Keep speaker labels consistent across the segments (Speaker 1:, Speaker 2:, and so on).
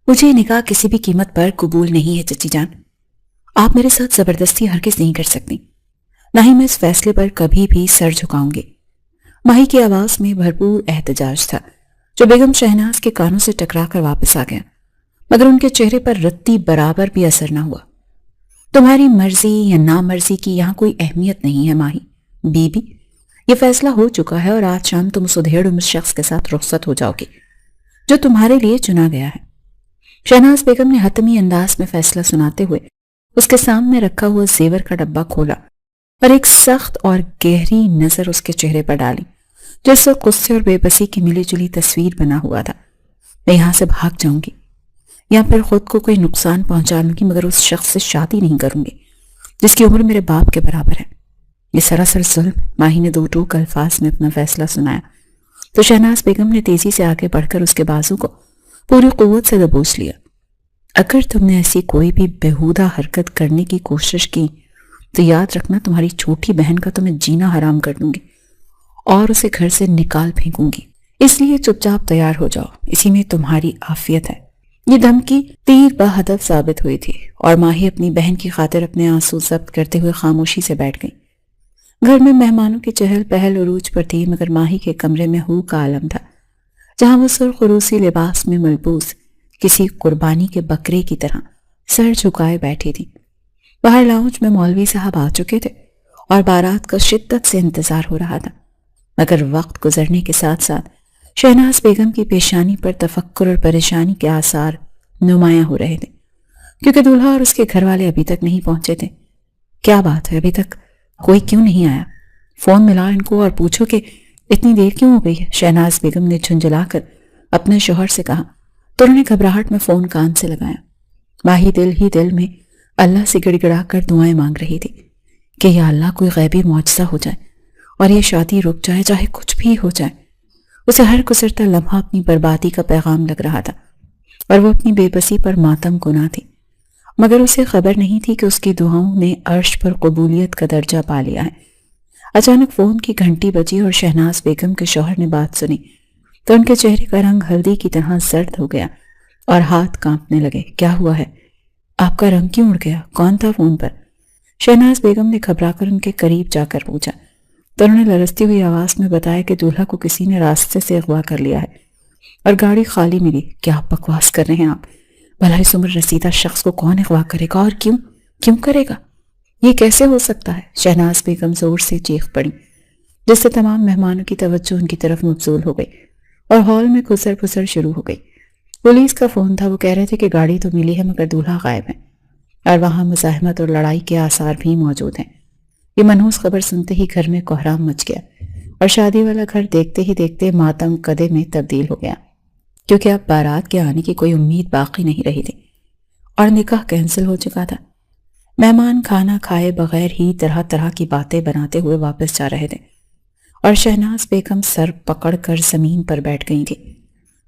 Speaker 1: مجھے نکاح کسی بھی قیمت پر قبول نہیں ہے چچی جان. آپ میرے ساتھ زبردستی ہرگز نہیں کر سکتی، نہ ہی میں اس فیصلے پر کبھی بھی سر جھکاؤں گی. ماہی کی آواز میں بھرپور احتجاج تھا جو بیگم شہناز کے کانوں سے ٹکرا کر واپس آ گیا، مگر ان کے چہرے پر رتی برابر بھی اثر نہ ہوا. تمہاری مرضی یا نامرضی کی یہاں کوئی اہمیت نہیں ہے ماہی بی بی. یہ فیصلہ ہو چکا ہے اور آج شام تم اس ادھیڑ اس شخص کے ساتھ رخصت ہو جاؤ گی جو تمہارے لیے چنا گیا ہے. شہناز بیگم نے حتمی انداز میں فیصلہ سناتے ہوئے اس کے سامنے رکھا ہوا زیور کا ڈبہ کھولا اور ایک سخت اور گہری نظر اس کے چہرے پر ڈالی جس سے غصے اور بے بسی کی ملی جلی تصویر بنا ہوا تھا. میں یہاں سے بھاگ جاؤں گی یا پھر خود کو کوئی نقصان پہنچا لوں گی، مگر اس شخص سے شادی نہیں کروں گی جس کی عمر میرے باپ کے برابر ہے. یہ سراسر ظلم. ماہی نے دو ٹوک الفاظ میں اپنا فیصلہ سنایا تو شہناز بیگم نے تیزی سے آگے بڑھ کر اس کے بازو کو پوری قوت سے دبوس لیا. اگر تم نے ایسی کوئی بھی بےہودہ حرکت کرنے کی کوشش کی تو یاد رکھنا تمہاری چھوٹی بہن کا تو میں جینا حرام کر دوں گی اور اسے گھر سے نکال پھینکوں گی. اس لیے چپ چاپ تیار ہو جاؤ، اسی میں تمہاری عافیت ہے. یہ دھمکی تیر بہدف ثابت ہوئی تھی اور ماہی اپنی بہن کی خاطر اپنے آنسو ضبط کرتے ہوئے خاموشی سے بیٹھ گئی. گھر میں مہمانوں کی چہل پہل عروج پر تھی، مگر ماہی کے کمرے میں ہو کا عالم تھا جہاں وہ سرخ روسی لباس میں ملبوس کسی قربانی کے بکرے کی طرح سر جھکائے بیٹھی تھی. باہر لاؤنج میں مولوی صاحب آ چکے تھے اور بارات کا شدت سے انتظار ہو رہا تھا، مگر وقت گزرنے کے ساتھ ساتھ شہناز بیگم کی پیشانی پر تفکر اور پریشانی کے آثار نمایاں ہو رہے تھے کیونکہ دولہا اور اس کے گھر والے ابھی تک نہیں پہنچے تھے. کیا بات ہے، ابھی تک کوئی کیوں نہیں آیا؟ فون ملا ان کو اور پوچھو کہ اتنی دیر کیوں ہو گئی ہے. شہناز بیگم نے جھنجھلا کر اپنے شوہر سے کہا تو انہوں نے گھبراہٹ میں فون کان سے لگایا. ماہی دل ہی دل میں اللہ سے گڑ گڑا کر دعائیں مانگ رہی تھی کہ یا اللہ کوئی غیبی معجزہ ہو جائے اور یہ شادی رک جائے، چاہے کچھ بھی ہو جائے. اسے ہر گزرتا لمحہ اپنی بربادی کا پیغام لگ رہا تھا اور وہ اپنی بے بسی پر ماتم گنا تھی، مگر اسے خبر نہیں تھی کہ اس کی دعاؤں نے عرش پر قبولیت کا درجہ پا لیا ہے. اچانک فون کی گھنٹی بجی اور شہناز بیگم کے شوہر نے بات سنی تو ان کے چہرے کا رنگ ہلدی کی طرح زرد ہو گیا اور ہاتھ کانپنے لگے. کیا ہوا ہے؟ آپ کا رنگ کیوں اڑ گیا؟ کون تھا فون پر؟ شہناز بیگم نے گھبرا کر ان کے قریب جا کر پوچھا تو انہوں نے لرزتی ہوئی آواز میں بتایا کہ دولہا کو کسی نے راستے سے اغوا کر لیا ہے اور گاڑی خالی ملی. کیا بکواس کر رہے ہیں آپ؟ بھلا اس عمر رسیدہ شخص کو کون اغوا کرے گا اور کیوں کرے گا؟ یہ کیسے ہو سکتا ہے؟ شہناز بیگم زور سے چیخ پڑی جس سے تمام مہمانوں کی توجہ ان کی طرف مبذول ہو گئی اور ہال میں گھسر پھسر شروع ہو گئی. پولیس کا فون تھا. وہ کہہ رہے تھے کہ گاڑی تو ملی ہے مگر دولہا غائب ہے اور وہاں مزاحمت اور لڑائی کے آثار بھی موجود ہیں. یہ منحوس خبر سنتے ہی گھر میں کوہرام مچ گیا اور شادی والا گھر دیکھتے ہی دیکھتے ماتم قدے میں تبدیل ہو گیا کیونکہ اب بارات کے آنے کی کوئی امید باقی نہیں رہی تھی اور نکاح کینسل ہو چکا تھا. مہمان کھانا کھائے بغیر ہی طرح طرح کی باتیں بناتے ہوئے واپس جا رہے تھے اور شہناز بیگم سر پکڑ کر زمین پر بیٹھ گئی تھی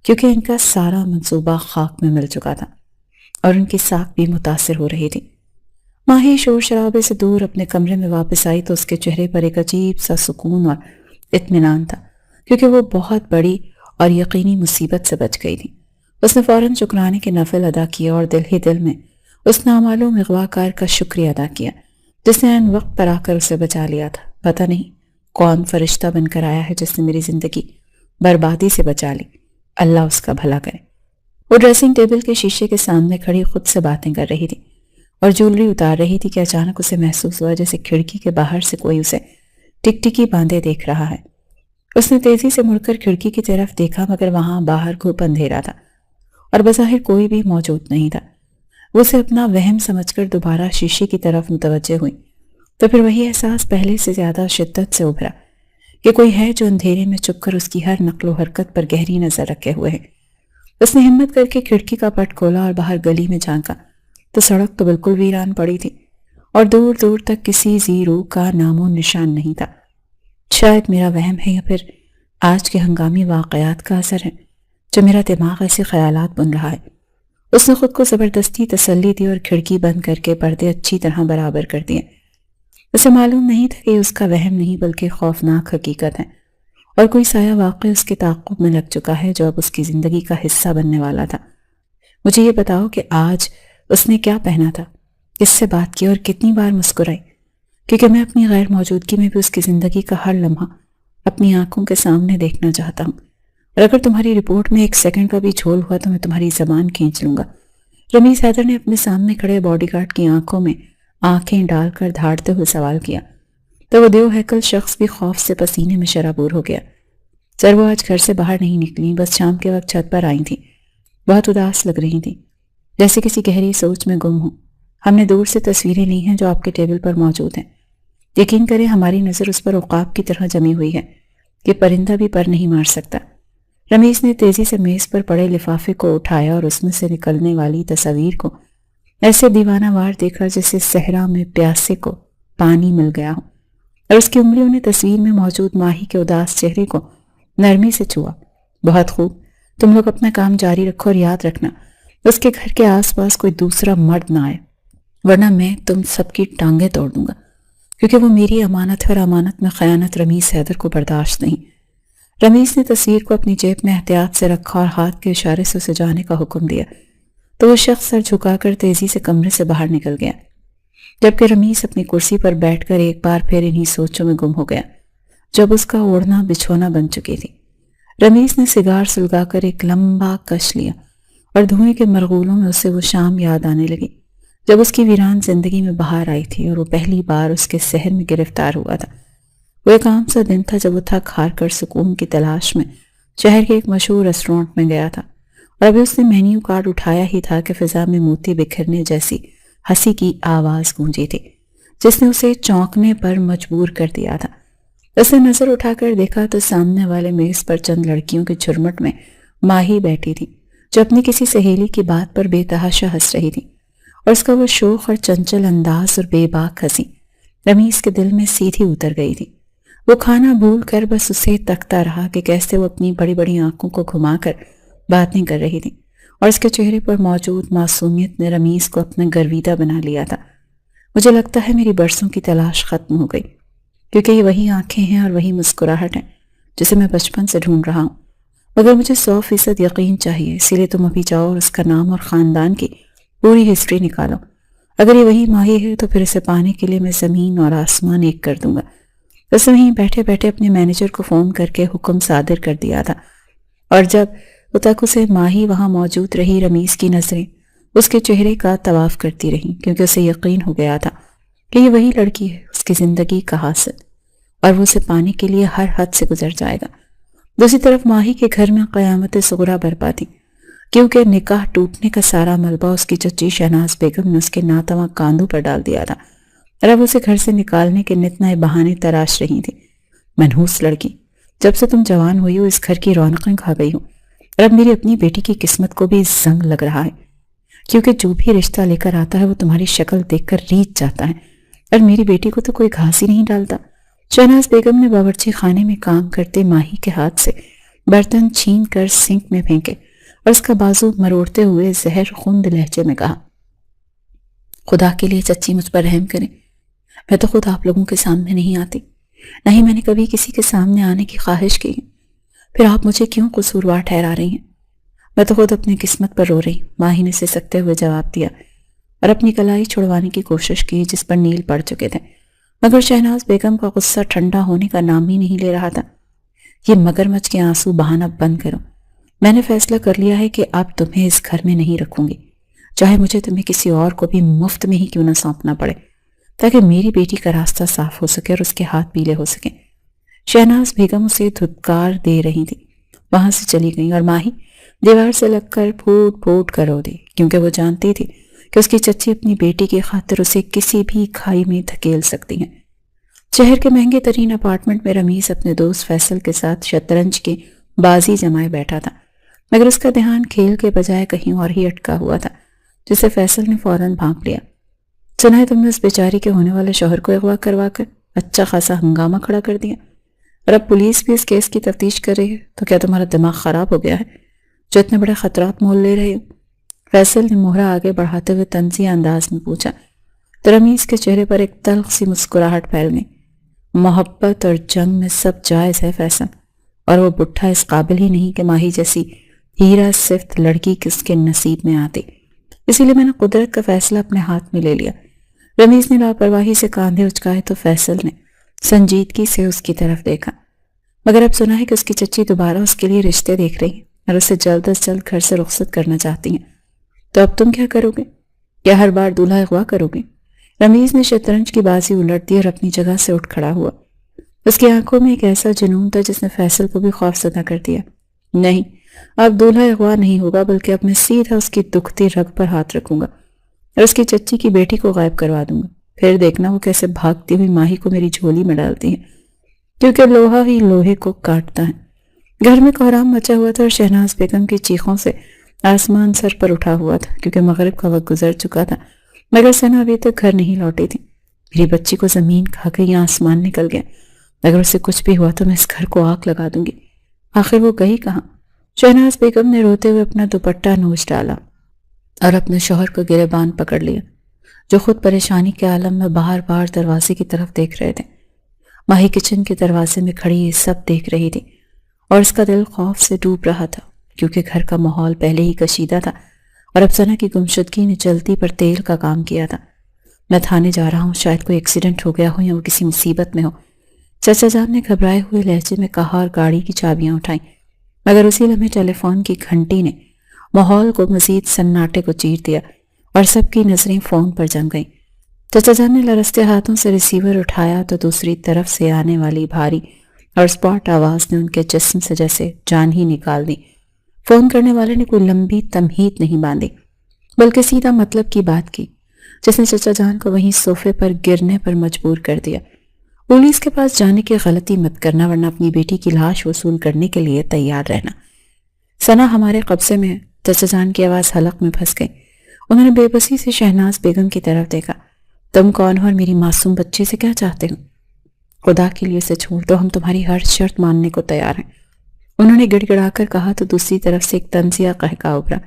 Speaker 1: کیونکہ ان کا سارا منصوبہ خاک میں مل چکا تھا اور ان کی ساکھ بھی متاثر ہو رہی تھی. ماہی شور شرابے سے دور اپنے کمرے میں واپس آئی تو اس کے چہرے پر ایک عجیب سا سکون اور اطمینان تھا کیونکہ وہ بہت بڑی اور یقینی مصیبت سے بچ گئی تھی. اس نے فوراً شکرانے کے نفل ادا کیا اور دل ہی دل میں اس نامعلوم اغواکار کا شکریہ ادا کیا جس نے عین وقت پر آ کر اسے بچا لیا تھا. پتہ نہیں کون فرشتہ بن کر آیا ہے جس نے میری زندگی بربادی سے بچا لی. اللہ اس کا بھلا کرے. وہ ڈریسنگ ٹیبل کے شیشے کے سامنے کھڑی خود سے باتیں کر رہی تھی اور جولری اتار رہی تھی کہ اچانک اسے محسوس ہوا جیسے کھڑکی کے باہر سے کوئی اسے ٹکٹکی باندھے دیکھ رہا ہے. اس نے تیزی سے مڑ کر کھڑکی کی طرف دیکھا مگر وہاں باہر گھوپ اندھیرا تھا اور بظاہر کوئی بھی موجود نہیں تھا. وہ اسے اپنا وہم سمجھ کر دوبارہ شیشے کی طرف متوجہ ہوئی تو پھر وہی احساس پہلے سے زیادہ شدت سے ابھرا کہ کوئی ہے جو اندھیرے میں چھپ کر اس کی ہر نقل و حرکت پر گہری نظر رکھے ہوئے ہے. اس نے ہمت کر کے کھڑکی کا پٹ کھولا اور باہر گلی میں جھانکا تو سڑک تو بالکل ویران پڑی تھی اور دور دور تک کسی ذی روح کا نام و نشان نہیں تھا. شاید میرا وہم ہے یا پھر آج کے ہنگامی واقعات کا اثر ہے جو میرا دماغ ایسے خیالات بن رہا ہے. اس نے خود کو زبردستی تسلی دی اور کھڑکی بند کر کے پردے اچھی طرح برابر کر دیے. اسے معلوم نہیں تھا کہ یہ اس کا وہم نہیں بلکہ خوفناک حقیقت ہے اور کوئی سایہ واقع اس کے تعاقب میں لگ چکا ہے جو اب اس کی زندگی کا حصہ بننے والا تھا. مجھے یہ بتاؤ کہ آج اس نے کیا پہنا تھا، کس سے بات کی اور کتنی بار مسکرائی، کیونکہ میں اپنی غیر موجودگی میں بھی اس کی زندگی کا ہر لمحہ اپنی آنکھوں کے سامنے دیکھنا چاہتا ہوں، اور اگر تمہاری رپورٹ میں 1 سیکنڈ کا بھی جھول ہوا تو میں تمہاری زبان کھینچ لوں گا۔ رمیز حیدر نے اپنے سامنے کھڑے باڈی گارڈ کی آنکھوں میں آنکھیں ڈال کر دھاڑتے ہوئے سوال کیا، تو وہ دیو ہیکل شخص بھی خوف سے پسینے میں شرابور ہو گیا۔ سر وہ آج گھر سے باہر نہیں نکلی، بس شام کے وقت چھت پر آئی تھیں، بہت اداس لگ رہی تھیں، جیسے کسی گہری سوچ میں گم ہوں۔ ہم نے دور سے تصویریں لی ہیں جو آپ کے ٹیبل پر موجود ہیں، یقین کریں ہماری نظر اس پر عقاب کی طرح جمی ہوئی ہے کہ پرندہ بھی پر نہیں مار سکتا۔ رمیز نے تیزی سے میز پر پڑے لفافے کو اٹھایا اور اس میں سے نکلنے والی تصاویر کو ایسے دیوانہ وار دیکھا جیسے صحرا میں پیاسے کو پانی مل گیا ہو، اور اس کی انگلیوں نے تصویر میں موجود ماہی کے اداس چہرے کو نرمی سے چھوا۔ بہت خوب، تم لوگ اپنا کام جاری رکھو اور یاد رکھنا اس کے گھر کے آس پاس کوئی دوسرا مرد نہ آئے، ورنہ میں تم سب کی ٹانگیں توڑ دوں گا، کیونکہ وہ میری امانت ہے اور امانت میں خیانت رمیز حیدر کو برداشت نہیں۔ رمیز نے تصویر کو اپنی جیب میں احتیاط سے رکھا اور ہاتھ کے اشارے سے اسے جانے کا حکم دیا، تو وہ شخص سر جھکا کر تیزی سے کمرے سے باہر نکل گیا، جبکہ رمیز اپنی کرسی پر بیٹھ کر ایک بار پھر انہی سوچوں میں گم ہو گیا جب اس کا اوڑھنا بچھونا بن چکی تھی۔ رمیز نے سگار سلگا کر ایک لمبا کش لیا اور دھوئیں کے مرغولوں میں اسے وہ شام یاد آنے لگی جب اس کی ویران زندگی میں باہر آئی تھی اور وہ پہلی بار اس کے شہر میں گرفتار ہوا تھا۔ وہ ایک عام سا دن تھا جب وہ تھک ہار کر سکون کی تلاش میں شہر کے ایک مشہور ریسٹورانٹ میں گیا تھا، اور ابھی اس نے مینیو کارڈ اٹھایا ہی تھا کہ فضا میں موتی بکھرنے جیسی ہنسی کی آواز گونجی تھی جس نے اسے چونکنے پر مجبور کر دیا تھا۔ اس نے نظر اٹھا کر دیکھا تو سامنے والے میز پر چند لڑکیوں کے جھرمٹ میں ماہی بیٹھی تھی جو اپنی کسی سہیلی کی بات پر بے تحاشا ہنس رہی تھی، اور اس کا وہ شوخ اور چنچل انداز اور بے باک ہنسی رمیز کے دل میں سیدھی اتر گئی تھی۔ وہ کھانا بھول کر بس اسے تکتا رہا کہ کیسے وہ اپنی بڑی بڑی آنکھوں کو گھما کر باتیں کر رہی تھی، اور اس کے چہرے پر موجود معصومیت نے رمیز کو اپنا گرویدہ بنا لیا تھا۔ مجھے لگتا ہے میری برسوں کی تلاش ختم ہو گئی، کیونکہ یہ وہی آنکھیں ہیں اور وہی مسکراہٹ ہے جسے میں بچپن سے ڈھونڈ رہا ہوں، مگر مجھے 100% یقین چاہیے، اسی لیے تم ابھی جاؤ اور اس کا نام اور خاندان کی پوری ہسٹری نکالو۔ اگر یہ وہی ماہی ہے تو پھر اسے پانے کے لیے میں زمین اور آسمان ایک کر دوں گا۔ اس نے وہیں بیٹھے بیٹھے اپنے مینیجر کو فون کر کے حکم صادر کر دیا تھا، اور جب تک اسے ماہی وہاں موجود رہی رمیز کی نظریں اس کے چہرے کا طواف کرتی رہیں، کیونکہ اسے یقین ہو گیا تھا کہ یہ وہی لڑکی ہے، اس کی زندگی کا حاصل، اور وہ اسے پانے کے لیے ہر حد سے گزر جائے گا۔ دوسری طرف ماہی کے گھر میں قیامت صغریٰ برپا تھی، کیونکہ نکاح ٹوٹنے کا سارا ملبہ اس کی چچی شہناز بیگم نے اس کے ناتواں کاندھوں پر ڈال دیا تھا، اور اب اسے گھر سے نکالنے کے نت نئے بہانے تراش رہی تھی۔ منحوس لڑکی، جب سے تم جوان ہوئی ہو اس گھر کی رونقیں کھا گئی ہو، اور اب میری اپنی بیٹی کی قسمت کو بھی زنگ لگ رہا ہے، کیونکہ جو بھی رشتہ لے کر آتا ہے وہ تمہاری شکل دیکھ کر ریچھ جاتا ہے، اور میری بیٹی کو تو کوئی گھاس ہی نہیں ڈالتا۔ شہناز بیگم نے باورچی خانے میں کام کرتے ماہی کے ہاتھ سے برتن چھین کر سنک میں پھینکے، اور اس کا بازو مروڑتے ہوئے زہر خوند لہجے میں کہا، خدا کے لیے چچی مجھ پر رحم کریں، میں تو خود آپ لوگوں کے سامنے نہیں آتی، نہ ہی میں نے کبھی کسی کے سامنے آنے کی خواہش کی، پھر آپ مجھے کیوں قصوروار ٹھہرا رہی ہیں؟ میں تو خود اپنی قسمت پر رو رہی ہوں، ماہی نے سسکتے ہوئے جواب دیا، اور اپنی کلائی چھڑوانے کی کوشش کی جس پر نیل پڑ چکے تھے، مگر شہناز بیگم کا غصہ ٹھنڈا ہونے کا نام ہی نہیں لے رہا تھا۔ یہ مگرمچھ کے آنسو بہانا بند کرو، میں نے فیصلہ کر لیا ہے کہ اب تمہیں اس گھر میں نہیں رکھوں گی، چاہے مجھے تمہیں کسی اور کو بھی مفت میں ہی کیوں نہ سونپنا پڑے، تاکہ میری بیٹی کا راستہ صاف ہو سکے اور اس کے ہاتھ پیلے ہو سکیں۔ شہناز بیگم اسے دھتکار دے رہی تھی، وہاں سے چلی گئی، اور ماہی دیوار سے لگ کر پھوٹ پھوٹ کر رو دی، کیونکہ وہ جانتی تھی کہ اس کی چچی اپنی بیٹی کی خاطر اسے کسی بھی کھائی میں دھکیل سکتی ہیں۔ شہر کے مہنگے ترین اپارٹمنٹ میں رمیز اپنے دوست فیصل کے ساتھ شطرنج کی بازی جمائے بیٹھا تھا، مگر اس کا دھیان کھیل کے بجائے کہیں اور ہی اٹکا ہوا تھا، جسے فیصل نے فوراً بھانپ لیا۔ سنا ہے تم نے اس بیچاری کے ہونے والے شوہر کو اغوا کروا کر اچھا خاصا ہنگامہ کھڑا کر دیا، اور اب پولیس بھی اس کیس کی تفتیش کر رہی ہے، تو کیا تمہارا دماغ خراب ہو گیا ہے جو اتنے بڑے خطرات مول لے رہے ہو؟ فیصل نے مہرہ آگے بڑھاتے ہوئے طنزیہ انداز میں پوچھا، تو رمیز کے چہرے پر ایک تلخ سی مسکراہٹ پھیل گئی۔ محبت اور جنگ میں سب جائز ہے فیصل، اور وہ بڈھا اس قابل ہی نہیں کہ ماہی جیسی ہیرا صرف لڑکی کس کے نصیب میں آتی، اسی لیے میں نے قدرت کا فیصلہ اپنے ہاتھ میں لے لیا۔ رمیز نے لاپرواہی سے کاندھے اچکائے تو فیصل نے سنجیدگی سے اس کی طرف دیکھا۔ مگر اب سنا ہے کہ اس کی چچی دوبارہ اس کے لیے رشتے دیکھ رہی ہیں اور اسے جلد از جلد گھر سے رخصت کرنا چاہتی ہیں۔ تو اب تم کیا کرو گے؟ کیا ہر بار دولہا اغوا کرو گے؟ رمیز نے شطرنج کی بازی الٹ دی اور اپنی جگہ سے اٹھ کھڑا ہوا۔ اس کی آنکھوں میں ایک ایسا جنون تھا جس نے فیصل کو بھی خوفزدہ کر دیا۔ نہیں، اب دولہا اغوا نہیں ہوگا، بلکہ اب میں سیدھا اس کی دکھتی رگ پر ہاتھ رکھوں گا اور اس کی چچی کی بیٹی کو غائب کروا دوں گا۔ پھر دیکھنا وہ کیسے بھاگتی ہوئی ماہی کو میری جھولی میں ڈالتی ہے، کیونکہ لوہا ہی لوہے کو کاٹتا ہے۔ گھر میں کوہرام مچا ہوا تھا اور شہناز بیگم کی چیخوں سے آسمان سر پر اٹھا ہوا تھا، کیونکہ مغرب کا وقت گزر چکا تھا، مگر ثنا ابھی تک گھر نہیں لوٹی تھی۔ میری بچی کو زمین کھا گئی یا آسمان نکل گیا، اگر اسے کچھ بھی ہوا تو میں اس گھر کو آگ لگا دوں گی۔ آخر وہ گئی کہاں؟ شہناز بیگم نے روتے ہوئے اپنا دوپٹہ نوچ ڈالا اور اپنے شوہر کو گریبان پکڑ لیا، جو خود پریشانی کے عالم میں بار بار دروازے کی طرف دیکھ رہے تھے۔ ماہی کچن کے دروازے میں کھڑی یہ سب دیکھ رہی تھی اور اس کا دل خوف سے ڈوب رہا تھا، کیونکہ گھر کا ماحول پہلے ہی کشیدہ تھا اور اب ثنا کی گمشدگی نے جلتی پر تیل کا کام کیا تھا۔ میں تھانے جا رہا ہوں، شاید کوئی ایکسیڈنٹ ہو گیا ہو یا وہ کسی مصیبت میں ہو، چچا جان نے گھبرائے ہوئے لہجے میں کہا اور گاڑی کی چابیاں اٹھائیں، مگر اسی لمحے ٹیلی فون کی گھنٹی نے ماحول کو مزید سناٹے کو چیر دیا اور سب کی نظریں فون پر جم گئیں۔ چچا جان نے لرزتے ہاتھوں سے ریسیور اٹھایا تو دوسری طرف سے آنے والی بھاری اور اسپاٹ آواز نے ان کے جسم سے جیسے جان ہی نکال دی۔ فون کرنے والے نے کوئی لمبی تمہید نہیں باندھی، بلکہ سیدھا مطلب کی بات کی، جس نے چچا جان کو وہیں صوفے پر گرنے پر مجبور کر دیا۔ پولیس کے پاس جانے کی غلطی مت کرنا، ورنہ اپنی بیٹی کی لاش وصول کرنے کے لیے تیار رہنا۔ ثنا ہمارے قبضے میں ہے۔ چچا جان کی آواز حلق میں پھنس گئی۔ انہوں نے بے بسی سے شہناز بیگم کی طرف دیکھا۔ تم کون ہو اور میری معصوم بچی سے کیا چاہتے ہو؟ خدا کے لیے اسے چھوڑ دو، ہم تمہاری ہر شرط ماننے کو تیار ہیں، انہوں نے گڑ گڑا کر کہا تو دوسری طرف سے ایک طنزیہ قہقہ ابھرا۔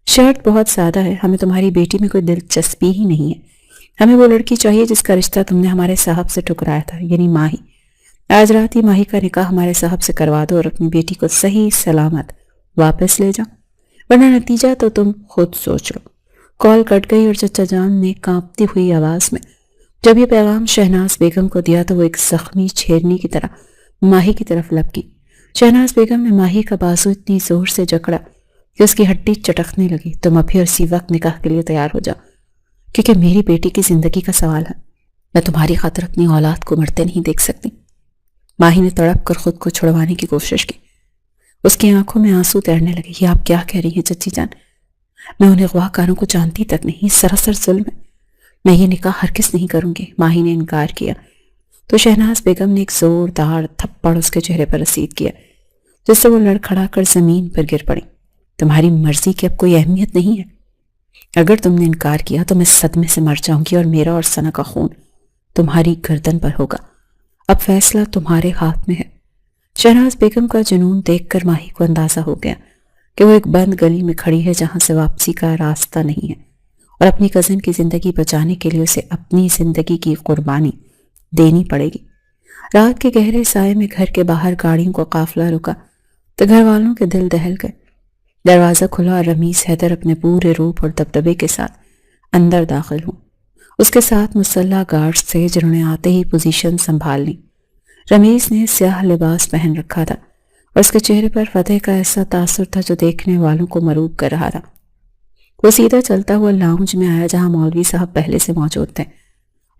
Speaker 1: شرط بہت سادہ ہے، ہمیں تمہاری بیٹی میں کوئی دلچسپی ہی نہیں ہے۔ ہمیں وہ لڑکی چاہیے جس کا رشتہ تم نے ہمارے صاحب سے ٹکرایا تھا، یعنی ماہی۔ آج رات ہی ماہی کا نکاح ہمارے صاحب سے کروا دو اور اپنی بیٹی کو صحیح سلامت واپس لے جاؤ، ورنہ نتیجہ تو تم خود سوچ لو۔ کال کٹ گئی اور چچا جان نے کانپتی ہوئی آواز میں جب یہ پیغام شہناز بیگم کو دیا تو وہ ایک زخمی چھیرنی کی طرح ماہی کی طرف لپکی۔ شہناز بیگم نے ماہی کا بازو اتنی زور سے جکڑا کہ اس کی ہڈی چٹکنے لگی۔ تم ابھی اسی وقت نکاح کے لیے تیار ہو جاؤ، کیونکہ میری بیٹی کی زندگی کا سوال ہے، میں تمہاری خاطر اپنی اولاد کو مرتے نہیں دیکھ سکتی۔ ماہی نے تڑپ کر خود کو چھڑوانے کی کوشش کی، اس کی آنکھوں میں آنسو تیرنے لگے۔ یہ آپ کیا کہہ رہی ہیں چچی جان؟ میں انہیں اغوا کاروں کو جانتی تک نہیں، یہ سراسر ظلم ہے، میں یہ نکاح ہرگز نہیں کروں گی۔ ماہی نے انکار کیا تو شہناز بیگم نے ایک زوردار تھپڑ اس کے چہرے پر رسید کیا، جس سے وہ لڑکھڑا کر زمین پر گر پڑی۔ تمہاری مرضی کی اب کوئی اہمیت نہیں ہے، اگر تم نے انکار کیا تو میں صدمے سے مر جاؤں گی اور میرا اور ثنا کا خون تمہاری گردن پر ہوگا۔ اب فیصلہ تمہارے ہاتھ میں ہے۔ شہناز بیگم کا جنون دیکھ کر ماہی کو اندازہ ہو گیا کہ وہ ایک بند گلی میں کھڑی ہے جہاں سے واپسی کا راستہ نہیں ہے، اور اپنی کزن کی زندگی بچانے کے لیے اسے اپنی زندگی کی قربانی دینی پڑے گی۔ رات کے گہرے سائے میں گھر کے باہر گاڑیوں کا قافلہ رکا تو گھر والوں کے دل دہل گئے۔ دروازہ کھلا اور رمیز حیدر اپنے پورے روپ اور دبدبے کے ساتھ اندر داخل ہوں۔ اس کے ساتھ مسلح گارڈز تھے جنہوں نے آتے ہی پوزیشن سنبھال لی۔ رمیز نے سیاہ لباس پہن رکھا تھا اور اس کے چہرے پر فتح کا ایسا تاثر تھا جو دیکھنے والوں کو مروب کر رہا تھا۔ وہ سیدھا چلتا ہوا لاؤنج میں آیا جہاں مولوی صاحب پہلے سے موجود تھے،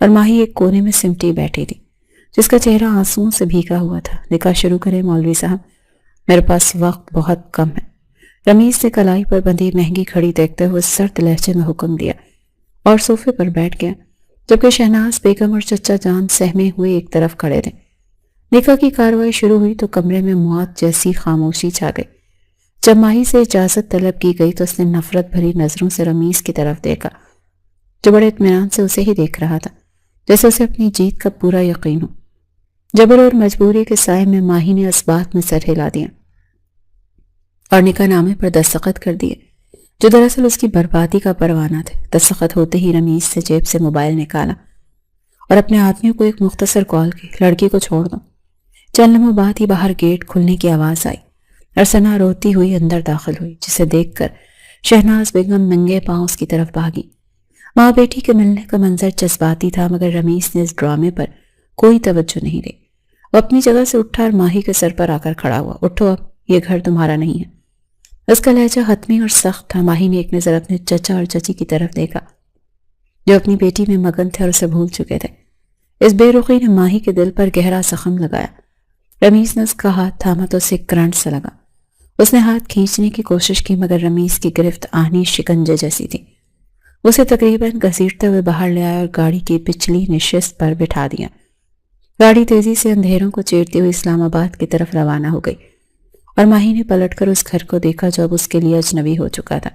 Speaker 1: اور ماہی ایک کونے میں سمٹی بیٹھی تھی جس کا چہرہ آنسوؤں سے بھیگا ہوا تھا۔ نکاح شروع کرے مولوی صاحب، میرے پاس وقت بہت کم ہے۔ رمیز نے کلائی پر بندھی مہنگی گھڑی دیکھتے ہوئے سرد لہجے میں حکم دیا اور صوفے پر بیٹھ گیا، جبکہ شہناز بیگم اور چچا جان سہمے ہوئے ایک طرف کھڑے تھے۔ نکاح کی کاروائی شروع ہوئی تو کمرے میں موت جیسی خاموشی چھا گئی۔ جب ماہی سے اجازت طلب کی گئی تو اس نے نفرت بھری نظروں سے رمیز کی طرف دیکھا، جو بڑے اطمینان سے اسے ہی دیکھ رہا تھا، جیسے اسے اپنی جیت کا پورا یقین ہو۔ جبر اور مجبوری کے سائے میں ماہی نے اسبات میں سر ہلا دیا اور نکاح نامے پر دستخط کر دیے، جو دراصل اس کی بربادی کا پروانہ تھے۔ دستخط ہوتے ہی رمیز سے جیب سے موبائل نکالا اور اپنے آدمیوں کو ایک مختصر کال کی، لڑکی کو چھوڑ دو۔ چند لمحوں بعد ہی باہر گیٹ کھلنے کی آواز آئی اور ثنا روتی ہوئی اندر داخل ہوئی، جسے دیکھ کر شہناز بیگم ننگے پاؤں اس کی طرف بھاگی۔ ماں بیٹی کے ملنے کا منظر جذباتی تھا، مگر رمیز نے اس ڈرامے پر کوئی توجہ نہیں دی۔ وہ اپنی جگہ سے اٹھا اور ماہی کے سر پر آ کر کھڑا ہوا۔ اٹھو، اب یہ گھر تمہارا نہیں ہے۔ اس کا لہجہ حتمی اور سخت تھا۔ ماہی نے ایک نظر اپنے چچا اور چچی کی طرف دیکھا، جو اپنی بیٹی میں مگن تھے اور اسے بھول چکے تھے۔ اس بے رخی نے ماہی کے دل پر گہرا زخم لگایا۔ رمیز نے اس کا ہاتھ تھاما تو اسے کرنٹ سا لگا۔ اس نے ہاتھ کھینچنے کی کوشش کی، مگر رمیز کی گرفت آہنی شکنجے جیسی تھی۔ اسے تقریباً گھسیٹتے ہوئے باہر لے آیا اور گاڑی کی پچھلی نشست پر بٹھا دیا۔ گاڑی تیزی سے اندھیروں کو چیرتے ہوئے اسلام آباد کی طرف روانہ ہو گئی، اور ماہی نے پلٹ کر اس گھر کو دیکھا جو اب اس کے لیے اجنبی ہو چکا تھا۔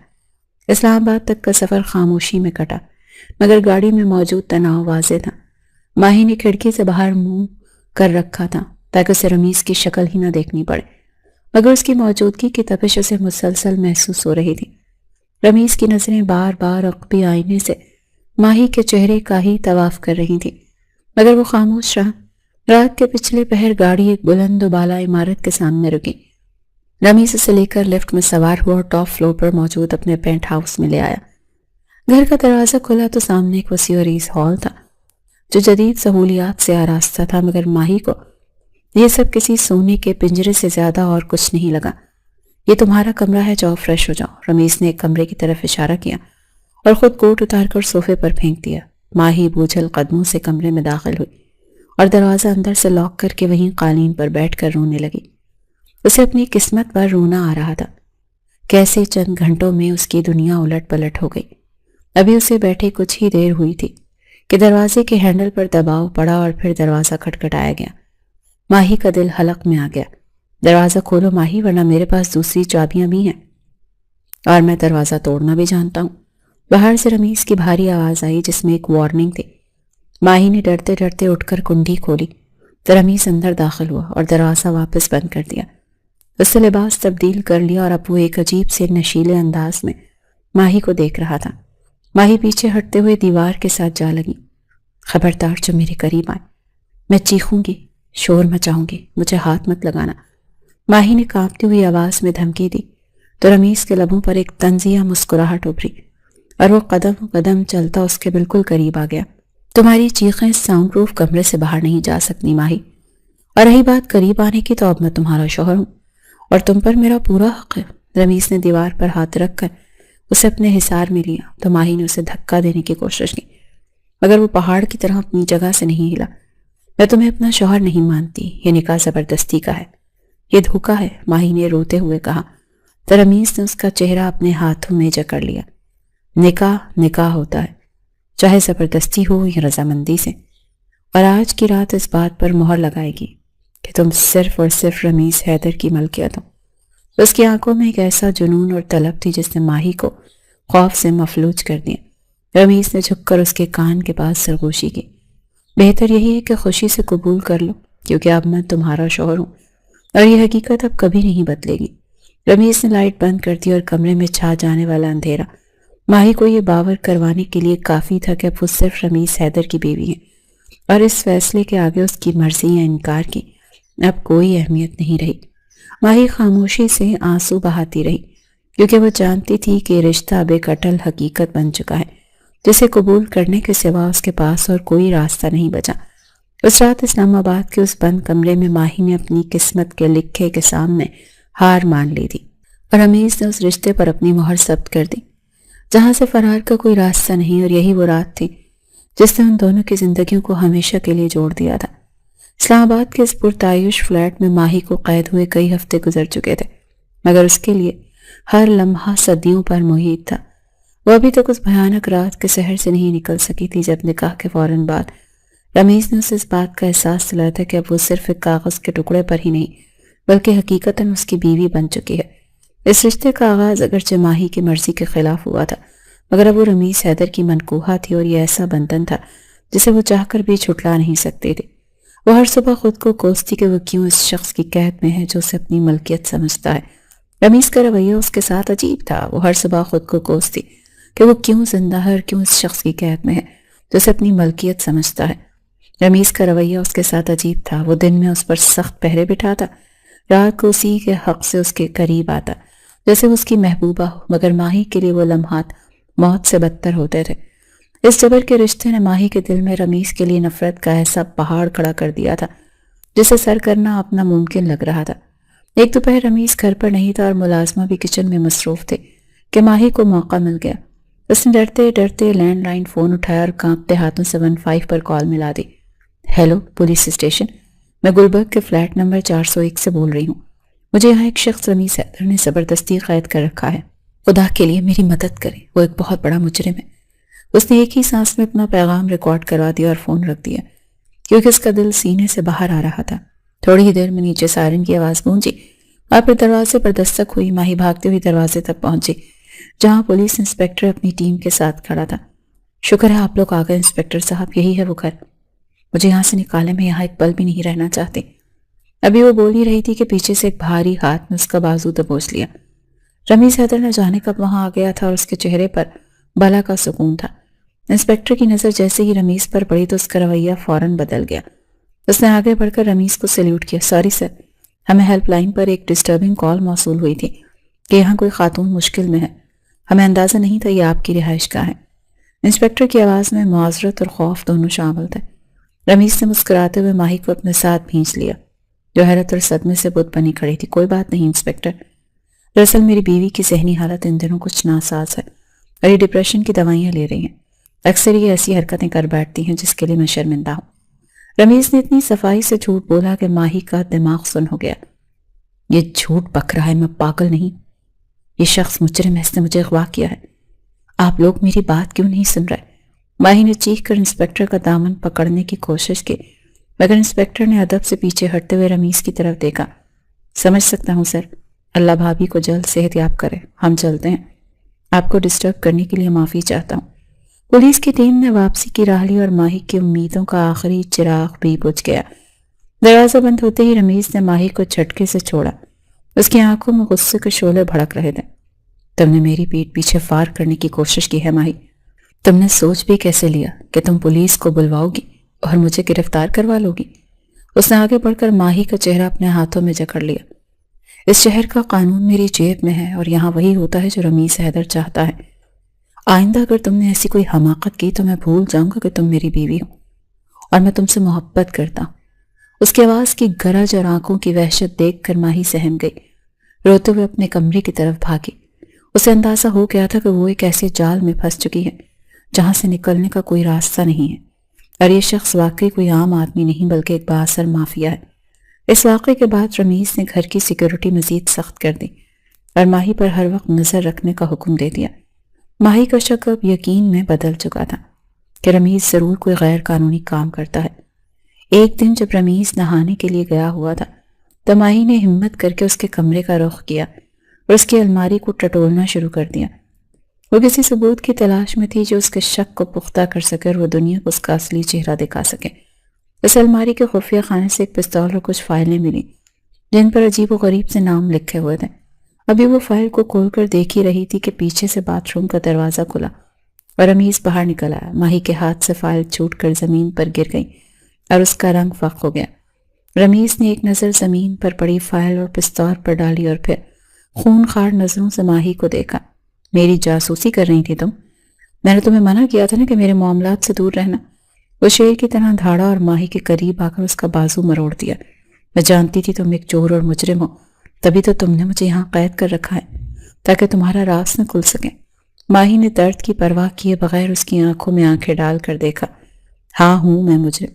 Speaker 1: اسلام آباد تک کا سفر خاموشی میں کٹا، مگر گاڑی میں موجود تناؤ واضح تھا۔ ماہی نے کھڑکی سے باہر منہ کر رکھا تھا تاکہ اسے رمیز کی شکل ہی نہ دیکھنی پڑے، مگر اس کی موجودگی کی تپش اسے مسلسل محسوس ہو رہی تھی۔ رمیز کی نظریں بار بار عقبی آئینے سے ماہی کے چہرے کا ہی طواف کر رہی تھی، مگر وہ خاموش رہا۔ رات کے پچھلے پہر گاڑی ایک بلند و بالا عمارت کے سامنے رکی۔ رمیز اسے لے کر لفٹ میں سوار ہوا اور ٹاپ فلور پر موجود اپنے پینٹ ہاؤس میں لے آیا۔ گھر کا دروازہ کھلا تو سامنے ایک وسیع و عریض ہال تھا، جو جدید سہولیات سے آراستہ تھا، مگر ماہی کو یہ سب کسی سونے کے پنجرے سے زیادہ اور کچھ نہیں لگا۔ یہ تمہارا کمرہ ہے، جاؤ فریش ہو جاؤ۔ رمیز نے ایک کمرے کی طرف اشارہ کیا اور خود کوٹ اتار کر صوفے پر پھینک دیا۔ ماہی بوجھل قدموں سے کمرے میں داخل ہوئی اور دروازہ اندر سے لاک کر کے وہیں قالین پر بیٹھ کر رونے لگی۔ اسے اپنی قسمت پر رونا آ رہا تھا۔ کیسے چند گھنٹوں میں اس کی دنیا الٹ پلٹ ہو گئی۔ ابھی اسے بیٹھے کچھ ہی دیر ہوئی تھی کہ دروازے کے ہینڈل پر دباؤ پڑا اور پھر دروازہ کھٹکھٹایا گیا۔ ماہی کا دل حلق میں آ گیا۔ دروازہ کھولو ماہی، ورنہ میرے پاس دوسری چابیاں بھی ہیں اور میں دروازہ توڑنا بھی جانتا ہوں۔ باہر سے رمیز کی بھاری آواز آئی جس میں ایک وارننگ تھی۔ ماہی نے ڈرتے ڈرتے اٹھ کر کنڈی کھولی تو رمیز اندر داخل ہوا اور دروازہ واپس بند کر دیا۔ اس نے لباس تبدیل کر لیا اور اب وہ ایک عجیب سے نشیلے انداز میں ماہی کو دیکھ رہا تھا۔ ماہی پیچھے ہٹتے ہوئے دیوار کے ساتھ جا لگی۔ خبردار جو میرے قریب آئے، میں چیخوں گی، شور مچاؤں گی، مجھے ہاتھ مت لگانا۔ ماہی نے کانپتی ہوئی آواز میں دھمکی دی تو رمیز کے لبوں پر ایک طنزیہ مسکراہٹ ابھری اور وہ قدم قدم چلتا اس کے بالکل قریب آ گیا۔ تمہاری چیخیں ساؤنڈ پروف کمرے سے باہر نہیں جا سکتی ماہی، اور رہی بات قریب آنے کی تو اب میں تمہارا شوہر ہوں اور تم پر میرا پورا حق ہے۔ رمیز نے دیوار پر ہاتھ رکھ کر اسے اپنے حصار میں لیا تو ماہی نے اسے دھکا دینے کی کوشش کی، مگر وہ پہاڑ کی طرح اپنی جگہ سے نہیں ہلا۔ میں تمہیں اپنا شوہر نہیں مانتی، یہ نکاح زبردستی کا ہے، یہ دھوکا ہے، ماہی نے روتے ہوئے کہا تو رمیز نے اس کا چہرہ اپنے ہاتھوں میں جکڑ لیا۔ نکاح نکاح ہوتا ہے، چاہے زبردستی ہو یا رضامندی سے، اور آج کی رات اس بات پر مہر لگائے گی کہ تم صرف اور صرف رمیز حیدر کی ملکیت ہو۔ اس کی آنکھوں میں ایک ایسا جنون اور طلب تھی جس نے ماہی کو خوف سے مفلوج کر دیا۔ رمیز نے جھک کر اس کے کان کے پاس سرگوشی کی۔ بہتر یہی ہے کہ خوشی سے قبول کر لو، کیونکہ اب میں تمہارا شوہر ہوں اور یہ حقیقت اب کبھی نہیں بدلے گی۔ رمیز نے لائٹ بند کر دی اور کمرے میں چھا جانے والا اندھیرا ماہی کو یہ باور کروانے کے لیے کافی تھا کہ اب وہ صرف رمیز حیدر کی بیوی ہے، اور اس فیصلے کے آگے اس کی مرضی یا انکار کی اب کوئی اہمیت نہیں رہی۔ ماہی خاموشی سے آنسو بہاتی رہی، کیونکہ وہ جانتی تھی کہ رشتہ اب ایک اٹل حقیقت بن چکا ہے جسے قبول کرنے کے سوا اس کے پاس اور کوئی راستہ نہیں بچا۔ اس رات اسلام آباد کے اس بند کمرے میں ماہی نے اپنی قسمت کے لکھے کے سامنے ہار مان لی تھی، اور رمیز نے اس رشتے پر اپنی مہر ثبت کر دی جہاں سے فرار کا کوئی راستہ نہیں، اور یہی وہ رات تھی جس نے ان دونوں کی زندگیوں کو ہمیشہ کے لیے جوڑ دیا تھا۔ اسلام آباد کے اس پرتعیش فلیٹ میں ماہی کو قید ہوئے کئی ہفتے گزر چکے تھے، مگر اس کے لیے ہر لمحہ صدیوں پر محیط تھا۔ وہ ابھی تک اس بھیانک رات کے سحر سے نہیں نکل سکی تھی جب نکاح کے فوراً بعد رمیز نے اسے اس بات کا احساس دلایا تھا کہ اب وہ صرف ایک کاغذ کے ٹکڑے پر ہی نہیں بلکہ حقیقتاً اس کی بیوی بن چکی ہے۔ اس رشتے کا آغاز اگرچہ ماہی کی مرضی کے خلاف ہوا تھا، مگر اب وہ رمیز حیدر کی منقوحہ تھی، اور یہ ایسا بندھن تھا جسے وہ چاہ کر بھی چھٹلا نہیں سکتے تھے۔ وہ ہر صبح خود کو کوستی کہ وہ کیوں اس شخص کی قید میں ہے جو اسے اپنی ملکیت سمجھتا ہے۔ رمیز کا رویہ اس کے ساتھ عجیب تھا۔ وہ ہر صبح خود کو کوستی کہ وہ کیوں زندہ ہے اور کیوں اس شخص کی قید میں ہے جو اسے اپنی ملکیت سمجھتا ہے۔ رمیز کا رویہ اس کے ساتھ عجیب تھا۔ وہ دن میں اس پر سخت پہرے بٹھاتا، رات کو اسی کے حق سے اس کے قریب آتا جیسے وہ اس کی محبوبہ ہو، مگر ماہی کے لیے وہ لمحات موت سے بدتر ہوتے تھے۔ اس جبر کے رشتے نے ماہی کے دل میں رمیز کے لیے نفرت کا ایسا پہاڑ کھڑا کر دیا تھا جسے سر کرنا اپنا ممکن لگ رہا تھا۔ ایک دوپہر رمیز گھر پر نہیں تھا اور ملازمہ بھی کچن میں مصروف تھے کہ ماہی کو موقع مل گیا۔ اس نے ڈرتے ڈرتے لینڈ لائن فون اٹھایا اور کانپتے ہاتھوں 75 پر کال ملا دی۔ ہیلو، پولیس اسٹیشن، میں گلبرگ کے فلیٹ نمبر 401 سے بول رہی ہوں۔ مجھے یہاں ایک شخص رمیز حیدر نے زبردستی قید کر رکھا ہے۔ خدا کے لیے میری مدد کریں، وہ ایک بہت بڑا مجرم ہے۔ اس نے ایک ہی سانس میں اپنا پیغام ریکارڈ کروا دیا اور فون رکھ دیا کیونکہ اس کا دل سینے سے باہر آ رہا تھا۔ تھوڑی ہی دیر میں نیچے سائرن کی آواز گونجی اور پھر دروازے پر دستک ہوئی۔ ماہی بھاگتے ہوئی دروازے تک پہنچی جہاں پولیس انسپکٹر اپنی ٹیم کے ساتھ کھڑا تھا۔ شکر ہے آپ لوگ آ گئے انسپکٹر صاحب، یہی ہے وہ گھر، مجھے یہاں سے نکالے، میں یہاں ایک پل بھی نہیں رہنا چاہتی۔ ابھی وہ بول ہی رہی تھی کہ پیچھے سے ایک بھاری ہاتھ نے اس کا بازو دبوچ لیا۔ رمیز حیدر نہ جانے کب وہاں آ گیا تھا اور اس کے چہرے پر بلا کا سکون تھا۔ انسپکٹر کی نظر جیسے ہی رمیز پر پڑی تو اس کا رویہ فوراً بدل گیا۔ اس نے آگے بڑھ کر رمیز کو سلیوٹ کیا۔ سوری سر، ہمیں ہیلپ لائن پر ایک ڈسٹربنگ کال موصول ہوئی تھی کہ یہاں کوئی خاتون مشکل میں ہے، ہمیں اندازہ نہیں تھا یہ آپ کی رہائش گاہ ہے۔ انسپکٹر کی آواز میں معذرت اور خوف دونوں شامل تھے۔ رمیز نے مسکراتے ہوئے ماہی کو اپنے ساتھ بھینچ لیا جو حیرت اور صدمے سے بت بنی کھڑی تھی۔ کوئی بات نہیں انسپکٹر، دراصل میری بیوی کی ذہنی حالت ان دنوں کچھ ناساز ہے اور یہ ڈپریشن کی دوائیاں لے رہی ہیں۔ اکثر یہ ایسی حرکتیں کر بیٹھتی ہیں جس کے لیے میں شرمندہ ہوں۔ رمیز نے اتنی صفائی سے جھوٹ بولا کہ ماہی کا دماغ سن ہو گیا۔ یہ جھوٹ بک رہا ہے، میں پاگل نہیں، یہ شخص مجرم ہے، اس نے مجھے اغوا کیا ہے۔ آپ لوگ میری بات کیوں نہیں سن رہے؟ ماہی نے چیخ کر انسپکٹر کا دامن پکڑنے کی کوشش کی مگر انسپکٹر نے ادب سے پیچھے ہٹتے ہوئے رمیز کی طرف دیکھا۔ سمجھ سکتا ہوں سر، اللہ بھابھی کو جلد صحت یاب کرے، ہم چلتے ہیں، آپ کو ڈسٹرب کرنے کے لیے معافی چاہتا ہوں۔ پولیس کی ٹیم نے واپسی کی راہ لی اور ماہی کی امیدوں کا آخری چراغ بھی بجھ گیا۔ دروازہ بند ہوتے ہی رمیز نے ماہی کو جھٹکے سے چھوڑا۔ اس کی آنکھوں میں غصے کے شعلے بھڑک رہے تھے۔ تم نے میری پیٹھ پیچھے فار کرنے کی کوشش کی ہے ماہی، تم نے سوچ بھی کیسے لیا کہ تم پولیس کو بلواؤ گی اور مجھے گرفتار کروا لو گی؟ اس نے آگے بڑھ کر ماہی کا چہرہ اپنے ہاتھوں میں جکڑ لیا۔ اس شہر کا قانون میری جیب میں ہے اور یہاں وہی ہوتا ہے جو رمیز حیدر چاہتا ہے۔ آئندہ اگر تم نے ایسی کوئی حماقت کی تو میں بھول جاؤں گا کہ تم میری بیوی ہو اور میں تم سے محبت کرتا ہوں۔ اس کی آواز کی گرج اور آنکھوں کی وحشت دیکھ کر ماہی سہم گئی، روتے ہوئے اپنے کمرے کی طرف بھاگی۔ اسے اندازہ ہو گیا تھا کہ وہ ایک ایسے جال میں پھنس چکی ہے جہاں سے نکلنے کا کوئی راستہ نہیں ہے اور یہ شخص واقعی کوئی عام آدمی نہیں بلکہ ایک بااثر مافیا ہے۔ اس واقعے کے بعد رمیز نے گھر کی سیکیورٹی مزید سخت کر دی اور ماہی پر ہر وقت نظر رکھنے کا حکم دے دیا۔ ماہی کا شک اب یقین میں بدل چکا تھا کہ رمیز ضرور کوئی غیر قانونی کام کرتا ہے۔ ایک دن جب رمیز نہانے کے لیے گیا ہوا تھا تو ماہی نے ہمت کر کے اس کے کمرے کا رخ کیا اور اس کی الماری کو ٹٹولنا شروع کر دیا۔ وہ کسی ثبوت کی تلاش میں تھی جو اس کے شک کو پختہ کر سکے اور وہ دنیا کو اس کا اصلی چہرہ دکھا سکے۔ اس الماری کے خفیہ خانے سے ایک پستول اور کچھ فائلیں ملی جن پر عجیب و غریب سے نام لکھے ہوئے تھے۔ ابھی وہ فائل کو کھول کر دیکھ ہی رہی تھی کہ پیچھے سے باتھ روم کا دروازہ کھلا اور رمیز باہر نکل آیا۔ ماہی کے ہاتھ سے فائل چھوٹ کر زمین پر گر گئی اور اس کا رنگ فاق ہو گیا۔ رمیز نے ایک نظر زمین پر پڑی فائل اور پستول پر ڈالی اور پھر خون خار نظروں سے ماہی کو دیکھا۔ میری جاسوسی کر رہی تھی تم؟ میں نے تمہیں منع کیا تھا نا کہ میرے معاملات سے دور رہنا۔ وہ شیر کی طرح دھاڑا اور ماہی کے قریب آ کر اس کا بازو مروڑ دیا۔ میں جانتی تھی تم ایک چور اور مجرم ہو، تبھی تو تم نے مجھے یہاں قید کر رکھا ہے تاکہ تمہارا راز نہ کھل سکے۔ ماہی نے درد کی پرواہ کیے بغیر اس کی آنکھوں میں آنکھیں ڈال کر دیکھا۔ ہاں ہوں میں مجرم،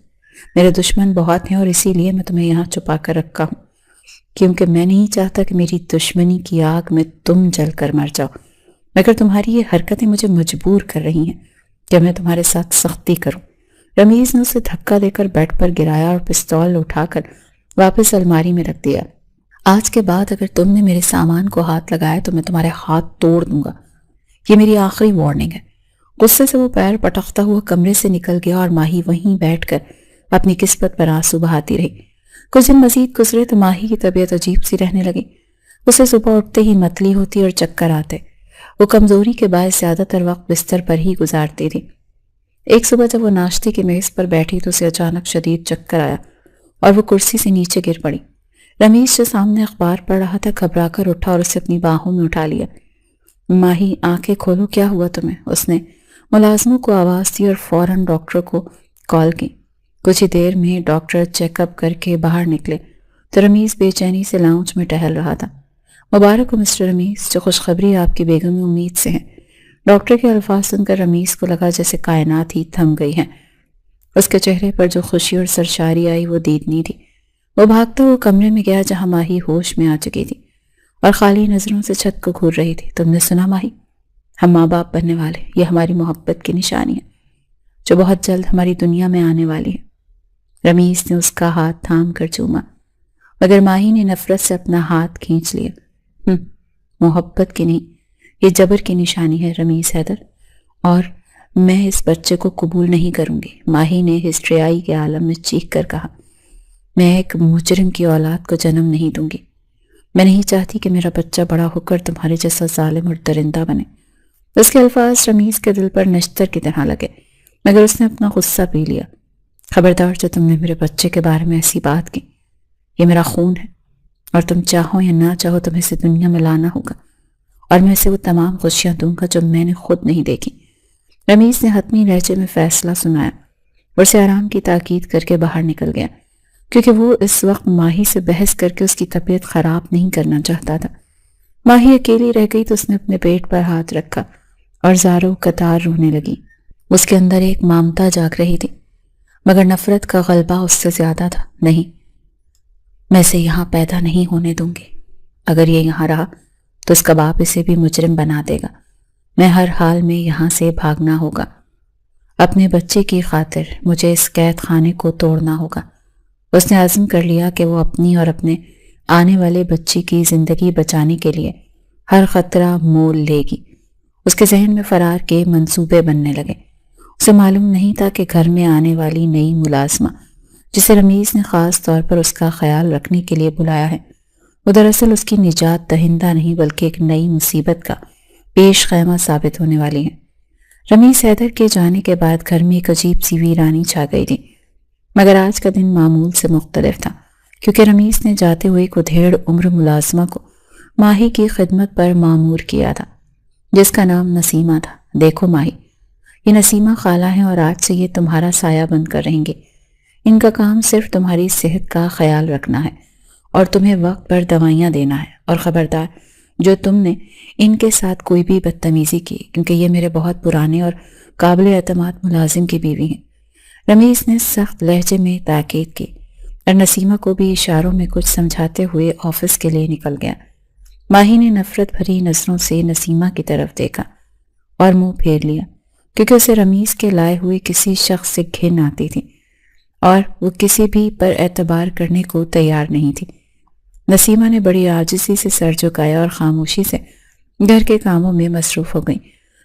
Speaker 1: میرے دشمن بہت ہیں اور اسی لیے میں تمہیں یہاں چھپا کر رکھا ہوں کیونکہ میں نہیں چاہتا کہ میری دشمنی کی آگ میں تم جل کر مر جاؤ، مگر تمہاری یہ حرکتیں مجھے مجبور کر رہی ہیں کہ میں تمہارے ساتھ سختی کروں۔ رمیز نے اسے دھکا دے کر بیڈ پر گرایا اور پستول اٹھا کر واپس الماری میں رکھ دیا۔ آج کے بعد اگر تم نے میرے سامان کو ہاتھ لگایا تو میں تمہارے ہاتھ توڑ دوں گا، یہ میری آخری وارننگ ہے۔ غصے سے وہ پیر پٹکتا ہوا کمرے سے نکل گیا اور ماہی وہیں بیٹھ کر اپنی قسمت پر آنسو بہاتی رہی۔ کچھ دن مزید گزرے تو ماہی کی طبیعت عجیب سی رہنے لگی۔ اسے صبح اٹھتے ہی متلی ہوتی اور چکر آتے۔ وہ کمزوری کے باعث زیادہ تر وقت بستر پر ہی گزارتی تھی۔ ایک صبح جب وہ ناشتے کی میز پر بیٹھی تو اسے اچانک شدید چکر آیا اور وہ کرسی سے نیچے گر پڑی۔ رمیز جو سامنے اخبار پڑھ رہا تھا گھبرا کر اٹھا اور اسے اپنی باہوں میں اٹھا لیا۔ ماہی آنکھیں کھولو، کیا ہوا تمہیں؟ اس نے ملازموں کو آواز دی اور فوراً ڈاکٹر کو کال کی۔ کچھ ہی دیر میں ڈاکٹر چیک اپ کر کے باہر نکلے تو رمیز بے چینی سے لاؤنج میں ٹہل رہا تھا۔ مبارک ہو مسٹر رمیز، جو خوشخبری آپ کی بیگم میں امید سے ہے۔ ڈاکٹر کے الفاظ سن کر رمیز کو لگا جیسے کائنات ہی تھم گئی ہے۔ اس کے چہرے پر جو خوشی اور سرشاری آئی وہ دیدنی تھی۔ وہ بھاگتا ہوا کمرے میں گیا جہاں ماہی ہوش میں آ چکی تھی اور خالی نظروں سے چھت کو گھور رہی تھی۔ تم نے سنا ماہی؟ ہم ماں باپ بننے والے، یہ ہماری محبت کی نشانی ہے جو بہت جلد ہماری دنیا میں آنے والی ہے۔ رمیز نے اس کا ہاتھ تھام کر چوما، مگر ماہی نے نفرت سے اپنا ہاتھ کھینچ لیا۔ محبت کی نہیں، یہ جبر کی نشانی ہے رمیز حیدر، اور میں اس بچے کو قبول نہیں کروں گی، ماہی نے ہسٹریائی کے عالم میں چیخ کر کہا۔ میں ایک مجرم کی اولاد کو جنم نہیں دوں گی۔ میں نہیں چاہتی کہ میرا بچہ بڑا ہو کر تمہارے جیسا ظالم اور درندہ بنے۔ اس کے الفاظ رمیز کے دل پر نشتر کی طرح لگے، مگر اس نے اپنا غصہ پی لیا۔ خبردار جو تم نے میرے بچے کے بارے میں ایسی بات کی، یہ میرا خون ہے اور تم چاہو یا نہ چاہو تمہیں اسے دنیا میں لانا ہوگا، اور میں اسے وہ تمام خوشیاں دوں گا جو میں نے خود نہیں دیکھی۔ رمیز نے حتمی لہجے میں فیصلہ سنایا اور اسے آرام کی تاکید کر کے باہر نکل گیا، کیونکہ وہ اس وقت ماہی سے بحث کر کے اس کی طبیعت خراب نہیں کرنا چاہتا تھا۔ ماہی اکیلی رہ گئی تو اس نے اپنے پیٹ پر ہاتھ رکھا اور زاروں قطار رونے لگی۔ اس کے اندر ایک مامتا جاگ رہی تھی، مگر نفرت کا غلبہ اس سے زیادہ تھا۔ نہیں، میں اسے یہاں پیدا نہیں ہونے دوں گی۔ اگر یہ یہاں رہا تو اس کا باپ اسے بھی مجرم بنا دے گا۔ میں ہر حال میں یہاں سے بھاگنا ہوگا۔ اپنے بچے کی خاطر مجھے اس قید خانے کو توڑنا ہوگا۔ اس نے عزم کر لیا کہ وہ اپنی اور اپنے آنے والے بچے کی زندگی بچانے کے لیے ہر خطرہ مول لے گی۔ اس کے ذہن میں فرار کے منصوبے بننے لگے۔ اسے معلوم نہیں تھا کہ گھر میں آنے والی نئی ملازمہ جسے رمیز نے خاص طور پر اس کا خیال رکھنے کے لیے بلایا ہے، وہ دراصل اس کی نجات دہندہ نہیں بلکہ ایک نئی مصیبت کا پیش خیمہ ثابت ہونے والی ہے۔ رمیز حیدر کے جانے کے بعد گھر میں ایک عجیب سی ویرانی چھا گئی تھی، مگر آج کا دن معمول سے مختلف تھا، کیونکہ رمیز نے جاتے ہوئے ایک ادھیڑ عمر ملازمہ کو ماہی کی خدمت پر مامور کیا تھا، جس کا نام نسیمہ تھا۔ دیکھو ماہی، یہ نسیمہ خالہ ہیں اور آج سے یہ تمہارا سایہ بن کر رہیں گے۔ ان کا کام صرف تمہاری صحت کا خیال رکھنا ہے اور تمہیں وقت پر دوائیاں دینا ہے، اور خبردار جو تم نے ان کے ساتھ کوئی بھی بدتمیزی کی، کیونکہ یہ میرے بہت پرانے اور قابل اعتماد ملازم کی بیوی ہیں۔ رمیز نے سخت لہجے میں تاکید کی اور نسیمہ کو بھی اشاروں میں کچھ سمجھاتے ہوئے آفس کے لیے نکل گیا۔ ماہی نے نفرت بھری نظروں سے نسیمہ کی طرف دیکھا اور منہ پھیر لیا، کیونکہ اسے رمیز کے لائے ہوئے کسی شخص سے گھن آتی تھی اور وہ کسی بھی پر اعتبار کرنے کو تیار نہیں تھی۔ نسیمہ نے بڑی عاجزی سے سر جھکایا اور خاموشی سے گھر کے کاموں میں مصروف ہو گئی،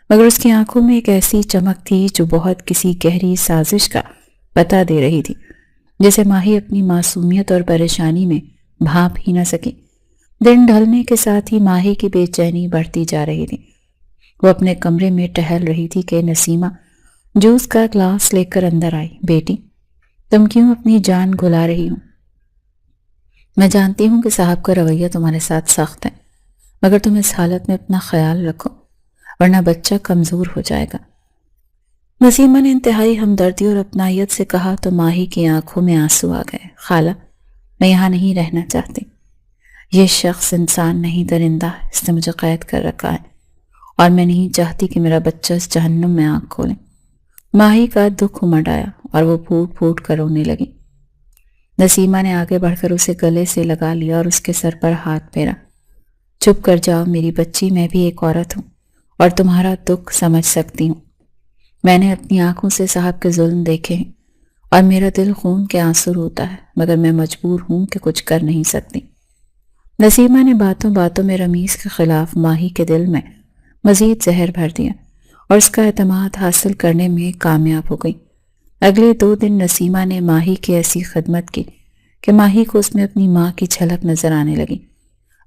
Speaker 1: مگر اس کی آنکھوں میں ایک ایسی چمک تھی جو بہت کسی گہری سازش کا پتہ دے رہی تھی، جسے ماہی اپنی معصومیت اور پریشانی میں بھانپ ہی نہ سکی۔ دن ڈھلنے کے ساتھ ہی ماہی کی بے چینی بڑھتی جا رہی تھی۔ وہ اپنے کمرے میں ٹہل رہی تھی کہ نسیمہ جوس کا گلاس لے کر اندر آئی۔ بیٹی، تم کیوں اپنی جان گھلا رہی ہو؟ میں جانتی ہوں کہ صاحب کا رویہ تمہارے ساتھ سخت ہے، مگر تم اس حالت میں اپنا خیال رکھو ورنہ بچہ کمزور ہو جائے گا۔ نسیمہ نے انتہائی ہمدردی اور اپنائیت سے کہا تو ماہی کی آنکھوں میں آنسو آ گئے۔ خالہ، میں یہاں نہیں رہنا چاہتی۔ یہ شخص انسان نہیں درندہ ہے، اس نے مجھے قید کر رکھا ہے اور میں نہیں چاہتی کہ میرا بچہ اس جہنم میں آنکھ کھولے۔ ماہی کا دکھ امڈ آیا اور وہ پھوٹ پھوٹ کر رونے لگی۔ نسیمہ نے آگے بڑھ کر اسے گلے سے لگا لیا اور اس کے سر پر ہاتھ پھیرا۔ چپ کر جاؤ میری بچی، میں بھی ایک عورت ہوں اور تمہارا دکھ سمجھ سکتی ہوں۔ میں نے اپنی آنکھوں سے صاحب کے ظلم دیکھے ہیں اور میرا دل خون کے آنسو روتا ہے، مگر میں مجبور ہوں کہ کچھ کر نہیں سکتی۔ نسیمہ نے باتوں باتوں میں رمیز کے خلاف ماہی کے دل میں مزید زہر بھر دیا اور اس کا اعتماد حاصل کرنے میں کامیاب ہو گئی۔ اگلے 2 دن نسیمہ نے ماہی کی ایسی خدمت کی کہ ماہی کو اس میں اپنی ماں کی جھلک نظر آنے لگی۔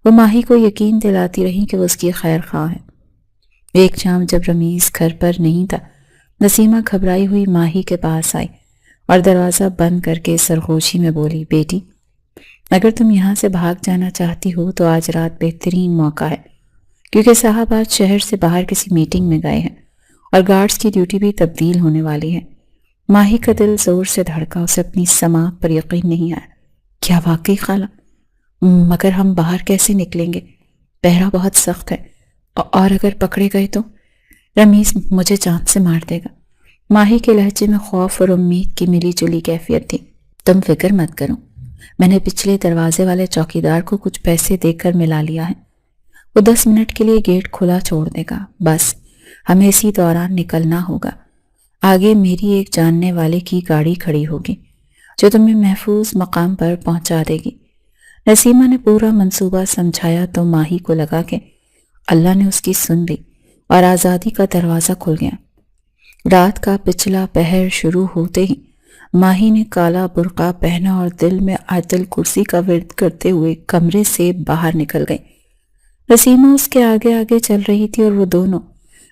Speaker 1: وہ ماہی کو یقین دلاتی رہی کہ وہ اس کی خیر خواہ ہے۔ ایک شام جب رمیز گھر پر نہیں تھا، نسیمہ گھبرائی ہوئی ماہی کے پاس آئی اور دروازہ بند کر کے سرگوشی میں بولی، بیٹی، اگر تم یہاں سے بھاگ جانا چاہتی ہو تو آج رات بہترین موقع ہے، کیونکہ صاحب آج شہر سے باہر کسی میٹنگ میں گئے ہیں اور گارڈز کی ڈیوٹی بھی تبدیل ہونے والی ہے۔ ماہی کا دل زور سے دھڑکا، اسے اپنی سماعت پر یقین نہیں آیا۔ کیا واقعی خالہ؟ مگر ہم باہر کیسے نکلیں گے؟ پہرا بہت سخت ہے، اور اگر پکڑے گئے تو؟ رمیز مجھے جان سے مار دے گا۔ ماہی کے لہجے میں خوف اور امید کی ملی جلی کیفیت تھی۔ تم فکر مت کرو، میں نے پچھلے دروازے والے چوکیدار کو کچھ پیسے دے کر ملا لیا ہے، وہ 10 منٹ کے لیے گیٹ کھلا چھوڑ دے گا، بس ہمیں اسی دوران نکلنا ہوگا۔ آگے میری ایک جاننے والے کی گاڑی کھڑی ہوگی جو تمہیں محفوظ مقام پر پہنچا دے گی۔ نسیمہ نے پورا منصوبہ سمجھایا تو ماہی کو لگا کہ اللہ نے اس کی سن لی اور آزادی کا دروازہ کھل گیا۔ رات کا پچھلا پہر شروع ہوتے ہی ماہی نے کالا برقع پہنا اور دل میں آیت الکرسی کا ورد کرتے ہوئے کمرے سے باہر نکل گئی۔ نسیمہ اس کے آگے آگے چل رہی تھی اور وہ دونوں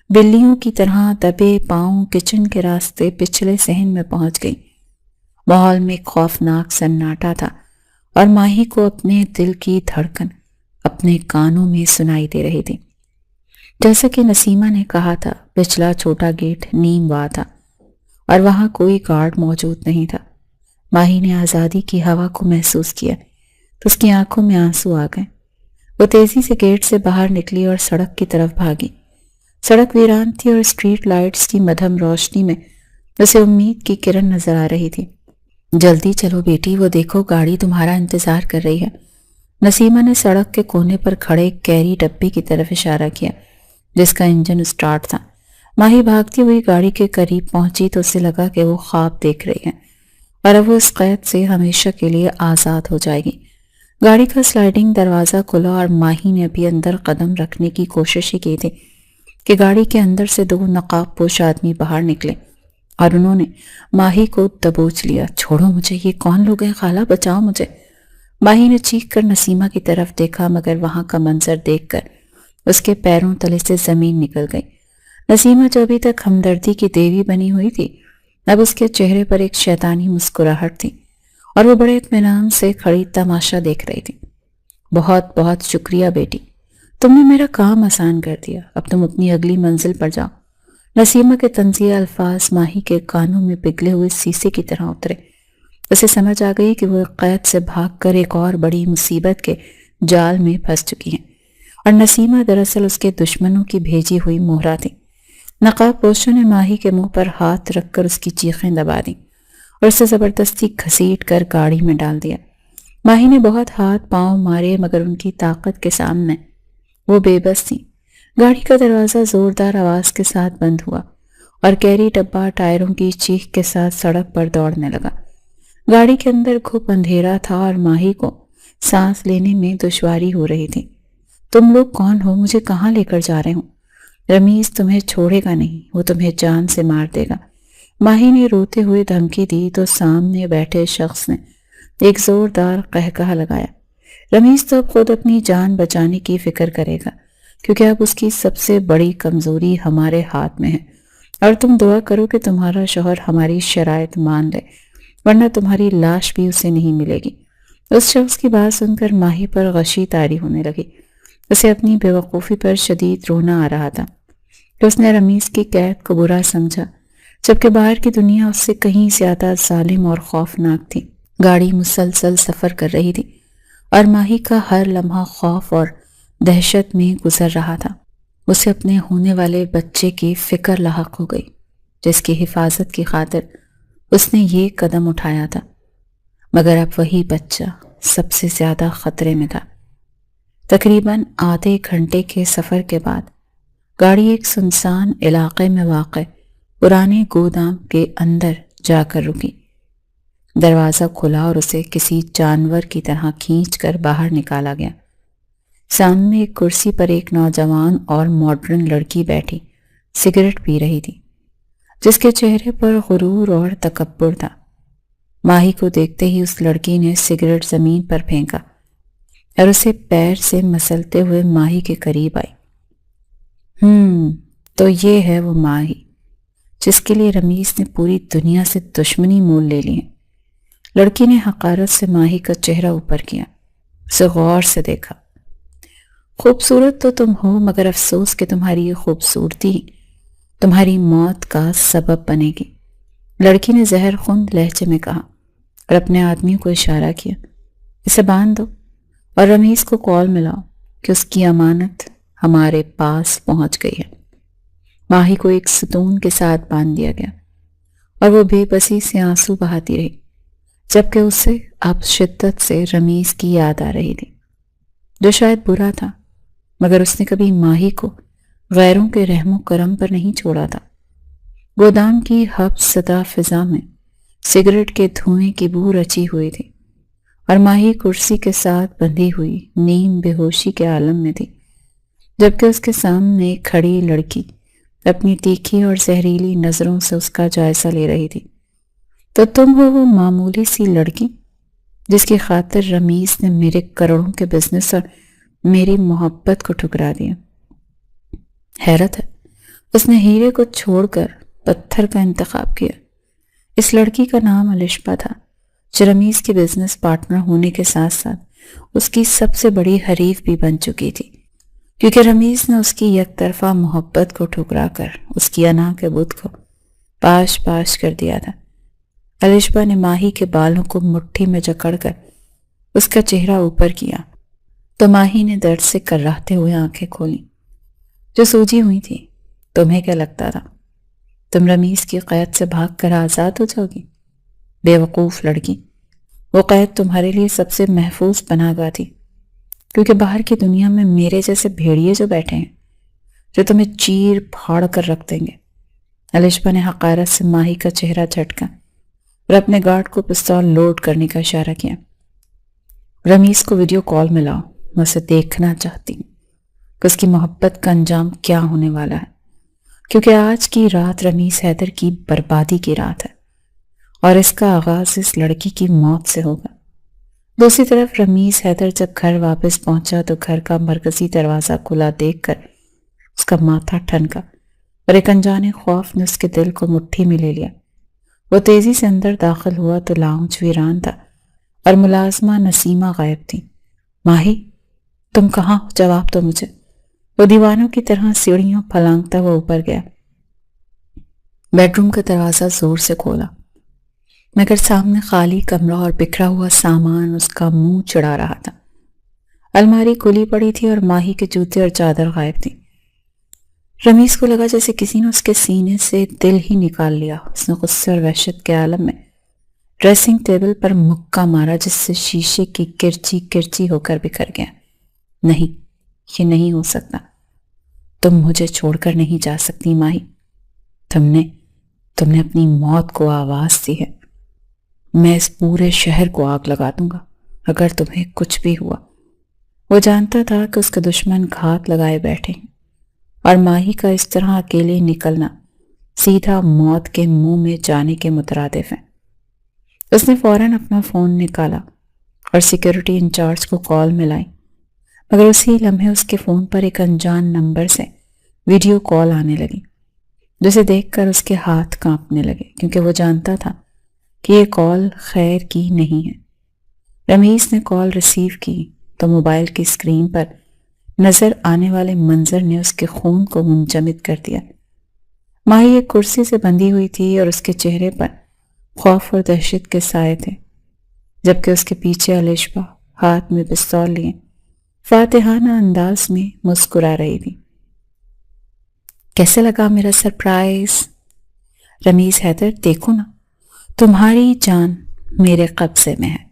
Speaker 1: بلیوں کی طرح دبے پاؤں کچن کے راستے پچھلے صحن میں پہنچ گئی۔ ماحول میں خوفناک سناٹا تھا اور ماہی کو اپنے دل کی دھڑکن اپنے کانوں میں سنائی دے رہی تھی۔ جیسا کہ نسیمہ نے کہا تھا، پچھلا چھوٹا گیٹ نیم وا تھا اور وہاں کوئی گارڈ موجود نہیں تھا۔ ماہی نے آزادی کی ہوا کو محسوس کیا تو اس کی آنکھوں میں آنسو آ گئے۔ وہ تیزی سے گیٹ سے باہر نکلی اور سڑک کی طرف بھاگی۔ سڑک ویران تھی اور اسٹریٹ لائٹس کی مدھم روشنی میں اسے امید کی کرن نظر آ رہی تھی۔ جلدی چلو بیٹی، وہ دیکھو گاڑی تمہارا انتظار کر رہی ہے۔ نسیمہ نے سڑک کے کونے پر کھڑے کیری ڈبے کی طرف اشارہ کیا جس کا انجن اسٹارٹ تھا۔ ماہی بھاگتی ہوئی گاڑی کے قریب پہنچی تو اسے لگا کہ وہ خواب دیکھ رہی ہے اور اب وہ اس قید سے ہمیشہ کے لیے آزاد ہو جائے گی۔ گاڑی کا سلائیڈنگ دروازہ کھلا اور ماہی نے ابھی اندر قدم رکھنے کی کوشش ہی کی تھی کہ گاڑی کے اندر سے 2 نقاب پوش آدمی باہر نکلے اور انہوں نے ماہی کو دبوچ لیا۔ چھوڑو مجھے، یہ کون لوگ ہیں خالہ؟ بچاؤ مجھے۔ ماہی نے چیخ کر نسیمہ کی طرف دیکھا مگر وہاں کا منظر دیکھ کر اس کے پیروں تلے سے زمین نکل گئی۔ نسیمہ جو ابھی تک ہمدردی کی دیوی بنی ہوئی تھی، اب اس کے چہرے پر ایک شیطانی مسکراہٹ تھی اور وہ بڑے اطمینان سے کھڑی تماشا دیکھ رہی تھی۔ بہت بہت شکریہ بیٹی، تم نے میرا کام آسان کر دیا، اب تم اپنی اگلی منزل پر جاؤ۔ نسیمہ کے طنزیہ الفاظ ماہی کے کانوں میں پگھلے ہوئے سیسے کی طرح اترے۔ اسے سمجھ آ گئی کہ وہ قید سے بھاگ کر ایک اور بڑی مصیبت کے جال میں پھنس چکی ہیں اور نسیمہ دراصل اس کے دشمنوں کی بھیجی ہوئی مہرہ تھی۔ نقاب پوشوں نے ماہی کے منہ پر ہاتھ رکھ کر اس کی چیخیں دبا دیں اور اسے زبردستی گھسیٹ کر گاڑی میں ڈال دیا۔ ماہی نے بہت ہاتھ پاؤں مارے مگر ان کی طاقت کے سامنے وہ بے بس تھی۔ گاڑی کا دروازہ زوردار آواز کے ساتھ بند ہوا اور کیری ڈبہ ٹائروں کی چیخ کے ساتھ سڑک پر دوڑنے لگا۔ گاڑی کے اندر گھپ اندھیرا تھا اور ماہی کو سانس لینے میں دشواری ہو رہی تھی۔ تم لوگ کون ہو؟ مجھے کہاں لے کر جا رہے ہوں؟ رمیز تمہیں چھوڑے گا نہیں، وہ تمہیں جان سے مار دے گا۔ ماہی نے روتے ہوئے دھمکی دی تو سامنے بیٹھے شخص نے ایک زوردار قہقہہ لگایا۔ رمیز تو اب خود اپنی جان بچانے کی فکر کرے گا کیونکہ اب اس کی سب سے بڑی کمزوری ہمارے ہاتھ میں ہے، اور تم دعا کرو کہ تمہارا شوہر ہماری شرائط مان لے ورنہ تمہاری لاش بھی اسے نہیں ملے گی۔ اس شخص کی بات سن کر ماہی پر غشی طاری ہونے لگی۔ اسے اپنی بے وقوفی پر شدید رونا آ رہا تھا کہ اس نے رمیز کی قید کو برا سمجھا جبکہ باہر کی دنیا اس سے کہیں زیادہ ظالم اور خوفناک تھی۔ گاڑی مسلسل سفر کر رہی تھی اور ماہی کا ہر لمحہ خوف اور دہشت میں گزر رہا تھا۔ اسے اپنے ہونے والے بچے کی فکر لاحق ہو گئی جس کی حفاظت کی خاطر اس نے یہ قدم اٹھایا تھا، مگر اب وہی بچہ سب سے زیادہ خطرے میں تھا۔ تقریباً آدھے گھنٹے کے سفر کے بعد گاڑی ایک سنسان علاقے میں واقع پرانے گودام کے اندر جا کر رکی۔ دروازہ کھلا اور اسے کسی جانور کی طرح کھینچ کر باہر نکالا گیا۔ سامنے ایک کرسی پر ایک نوجوان اور ماڈرن لڑکی بیٹھی سگریٹ پی رہی تھی جس کے چہرے پر غرور اور تکبر تھا۔ ماہی کو دیکھتے ہی اس لڑکی نے سگریٹ زمین پر پھینکا اور اسے پیر سے مسلتے ہوئے ماہی کے قریب آئی۔ تو یہ ہے وہ ماہی جس کے لیے رمیز نے پوری دنیا سے دشمنی مول لے لی ہے۔ لڑکی نے حقارت سے ماہی کا چہرہ اوپر کیا، اسے غور سے دیکھا۔ خوبصورت تو تم ہو، مگر افسوس کہ تمہاری یہ خوبصورتی تمہاری موت کا سبب بنے گی، لڑکی نے زہر خوند لہجے میں کہا اور اپنے آدمی کو اشارہ کیا، اسے باندھ دو اور رمیز کو کال ملاؤ کہ اس کی امانت ہمارے پاس پہنچ گئی ہے۔ ماہی کو ایک ستون کے ساتھ باندھ دیا گیا اور وہ بے بسی سے آنسو بہاتی رہی، جبکہ اسے اب شدت سے رمیز کی یاد آ رہی تھی، جو شاید برا تھا، مگر اس نے کبھی ماہی کو غیروں کے رحم و کرم پر نہیں چھوڑا تھا۔ گودام کی حبس زدہ فضا میں سگریٹ کے دھوئیں کی بو رچی ہوئی تھی اور ماہی کرسی کے ساتھ بندھی ہوئی نیم بے ہوشی کے عالم میں تھی، جبکہ اس کے سامنے کھڑی لڑکی اپنی تیکھی اور زہریلی نظروں سے اس کا جائزہ لے رہی تھی۔ تو تم ہو وہ معمولی سی لڑکی جس کی خاطر رمیز نے میرے کروڑوں کے بزنس اور میری محبت کو ٹھکرا دیا۔ حیرت ہے، اس نے ہیرے کو چھوڑ کر پتھر کا انتخاب کیا۔ اس لڑکی کا نام الشبا تھا، جو رمیز کے بزنس پارٹنر ہونے کے ساتھ ساتھ اس کی سب سے بڑی حریف بھی بن چکی تھی، کیونکہ رمیز نے اس کی یک طرفہ محبت کو ٹھکرا کر اس کی انا کے بت کو پاش پاش کر دیا تھا۔ الشبا نے ماہی کے بالوں کو مٹھی میں جکڑ کر اس کا چہرہ اوپر کیا تو ماہی نے درد سے کرراہتے ہوئے آنکھیں کھولیں جو سوجی ہوئی تھی۔ تمہیں کیا لگتا تھا تم رمیز کی قید سے بھاگ کر آزاد ہو جاؤ گی؟ بے وقوف لڑکی، وہ قید تمہارے لیے سب سے محفوظ پناہ گاہ تھی، کیونکہ باہر کی دنیا میں میرے جیسے بھیڑیے جو بیٹھے ہیں جو تمہیں چیر پھاڑ کر رکھ دیں گے۔ الشبا نے حقارت سے ماہی کا چہرہ جھٹکا اور اپنے گارڈ کو پستول لوڈ کرنے کا اشارہ کیا۔ رمیز کو ویڈیو کال ملاؤ، میں اسے دیکھنا چاہتی ہوں کہ اس کی محبت کا انجام کیا ہونے والا ہے، کیونکہ آج کی رات رمیز حیدر کی بربادی کی رات ہے اور اس کا آغاز اس لڑکی کی موت سے ہوگا۔ دوسری طرف رمیز حیدر جب گھر واپس پہنچا تو گھر کا مرکزی دروازہ کھلا دیکھ کر اس کا ماتھا ٹھنکا اور ایک انجانے خوف نے اس کے دل کو مٹھی میں لے لیا۔ وہ تیزی سے اندر داخل ہوا تو لاؤنج ویران تھا اور ملازمہ نسیمہ غائب تھی۔ ماہی، تم کہاں ہو؟ جواب دو مجھے۔ وہ دیوانوں کی طرح سیڑھیوں پھلانگتا ہوا اوپر گیا، بیڈ روم کا دروازہ زور سے کھولا، مگر سامنے خالی کمرہ اور بکھرا ہوا سامان اس کا منہ چڑھا رہا تھا۔ الماری کھلی پڑی تھی اور ماہی کے جوتے اور چادر غائب تھی۔ رمیز کو لگا جیسے کسی نے اس کے سینے سے دل ہی نکال لیا۔ اس نے غصے اور وحشت کے عالم میں ڈریسنگ ٹیبل پر مکہ مارا، جس سے شیشے کی کرچی کرچی ہو کر بکھر گیا۔ نہیں، یہ نہیں ہو سکتا، تم مجھے چھوڑ کر نہیں جا سکتی ماہی۔ تم نے اپنی موت کو آواز دی ہے۔ میں اس پورے شہر کو آگ لگا دوں گا اگر تمہیں کچھ بھی ہوا۔ وہ جانتا تھا کہ اس کے دشمن گھات لگائے بیٹھے ہیں اور ماہی کا اس طرح اکیلے نکلنا سیدھا موت کے منہ میں جانے کے مترادف ہے۔ اس نے فوراً اپنا فون نکالا اور سیکیورٹی انچارج کو کال ملائی، مگر اسی لمحے اس کے فون پر ایک انجان نمبر سے ویڈیو کال آنے لگی، جسے دیکھ کر اس کے ہاتھ کانپنے لگے، کیونکہ وہ جانتا تھا کہ یہ کال خیر کی نہیں ہے۔ رمیز نے کال ریسیو کی تو موبائل کی اسکرین پر نظر آنے والے منظر نے اس کے خون کو منجمد کر دیا۔ ماہی ایک کرسی سے بندھی ہوئی تھی اور اس کے چہرے پر خوف اور دہشت کے سائے تھے، جبکہ اس کے پیچھے الشبا ہاتھ میں پستول لیے فاتحانہ انداز میں مسکرا رہی تھی۔ کیسے لگا میرا سرپرائز؟ رمیز حیدر، دیکھو نا، تمہاری جان میرے قبضے میں ہے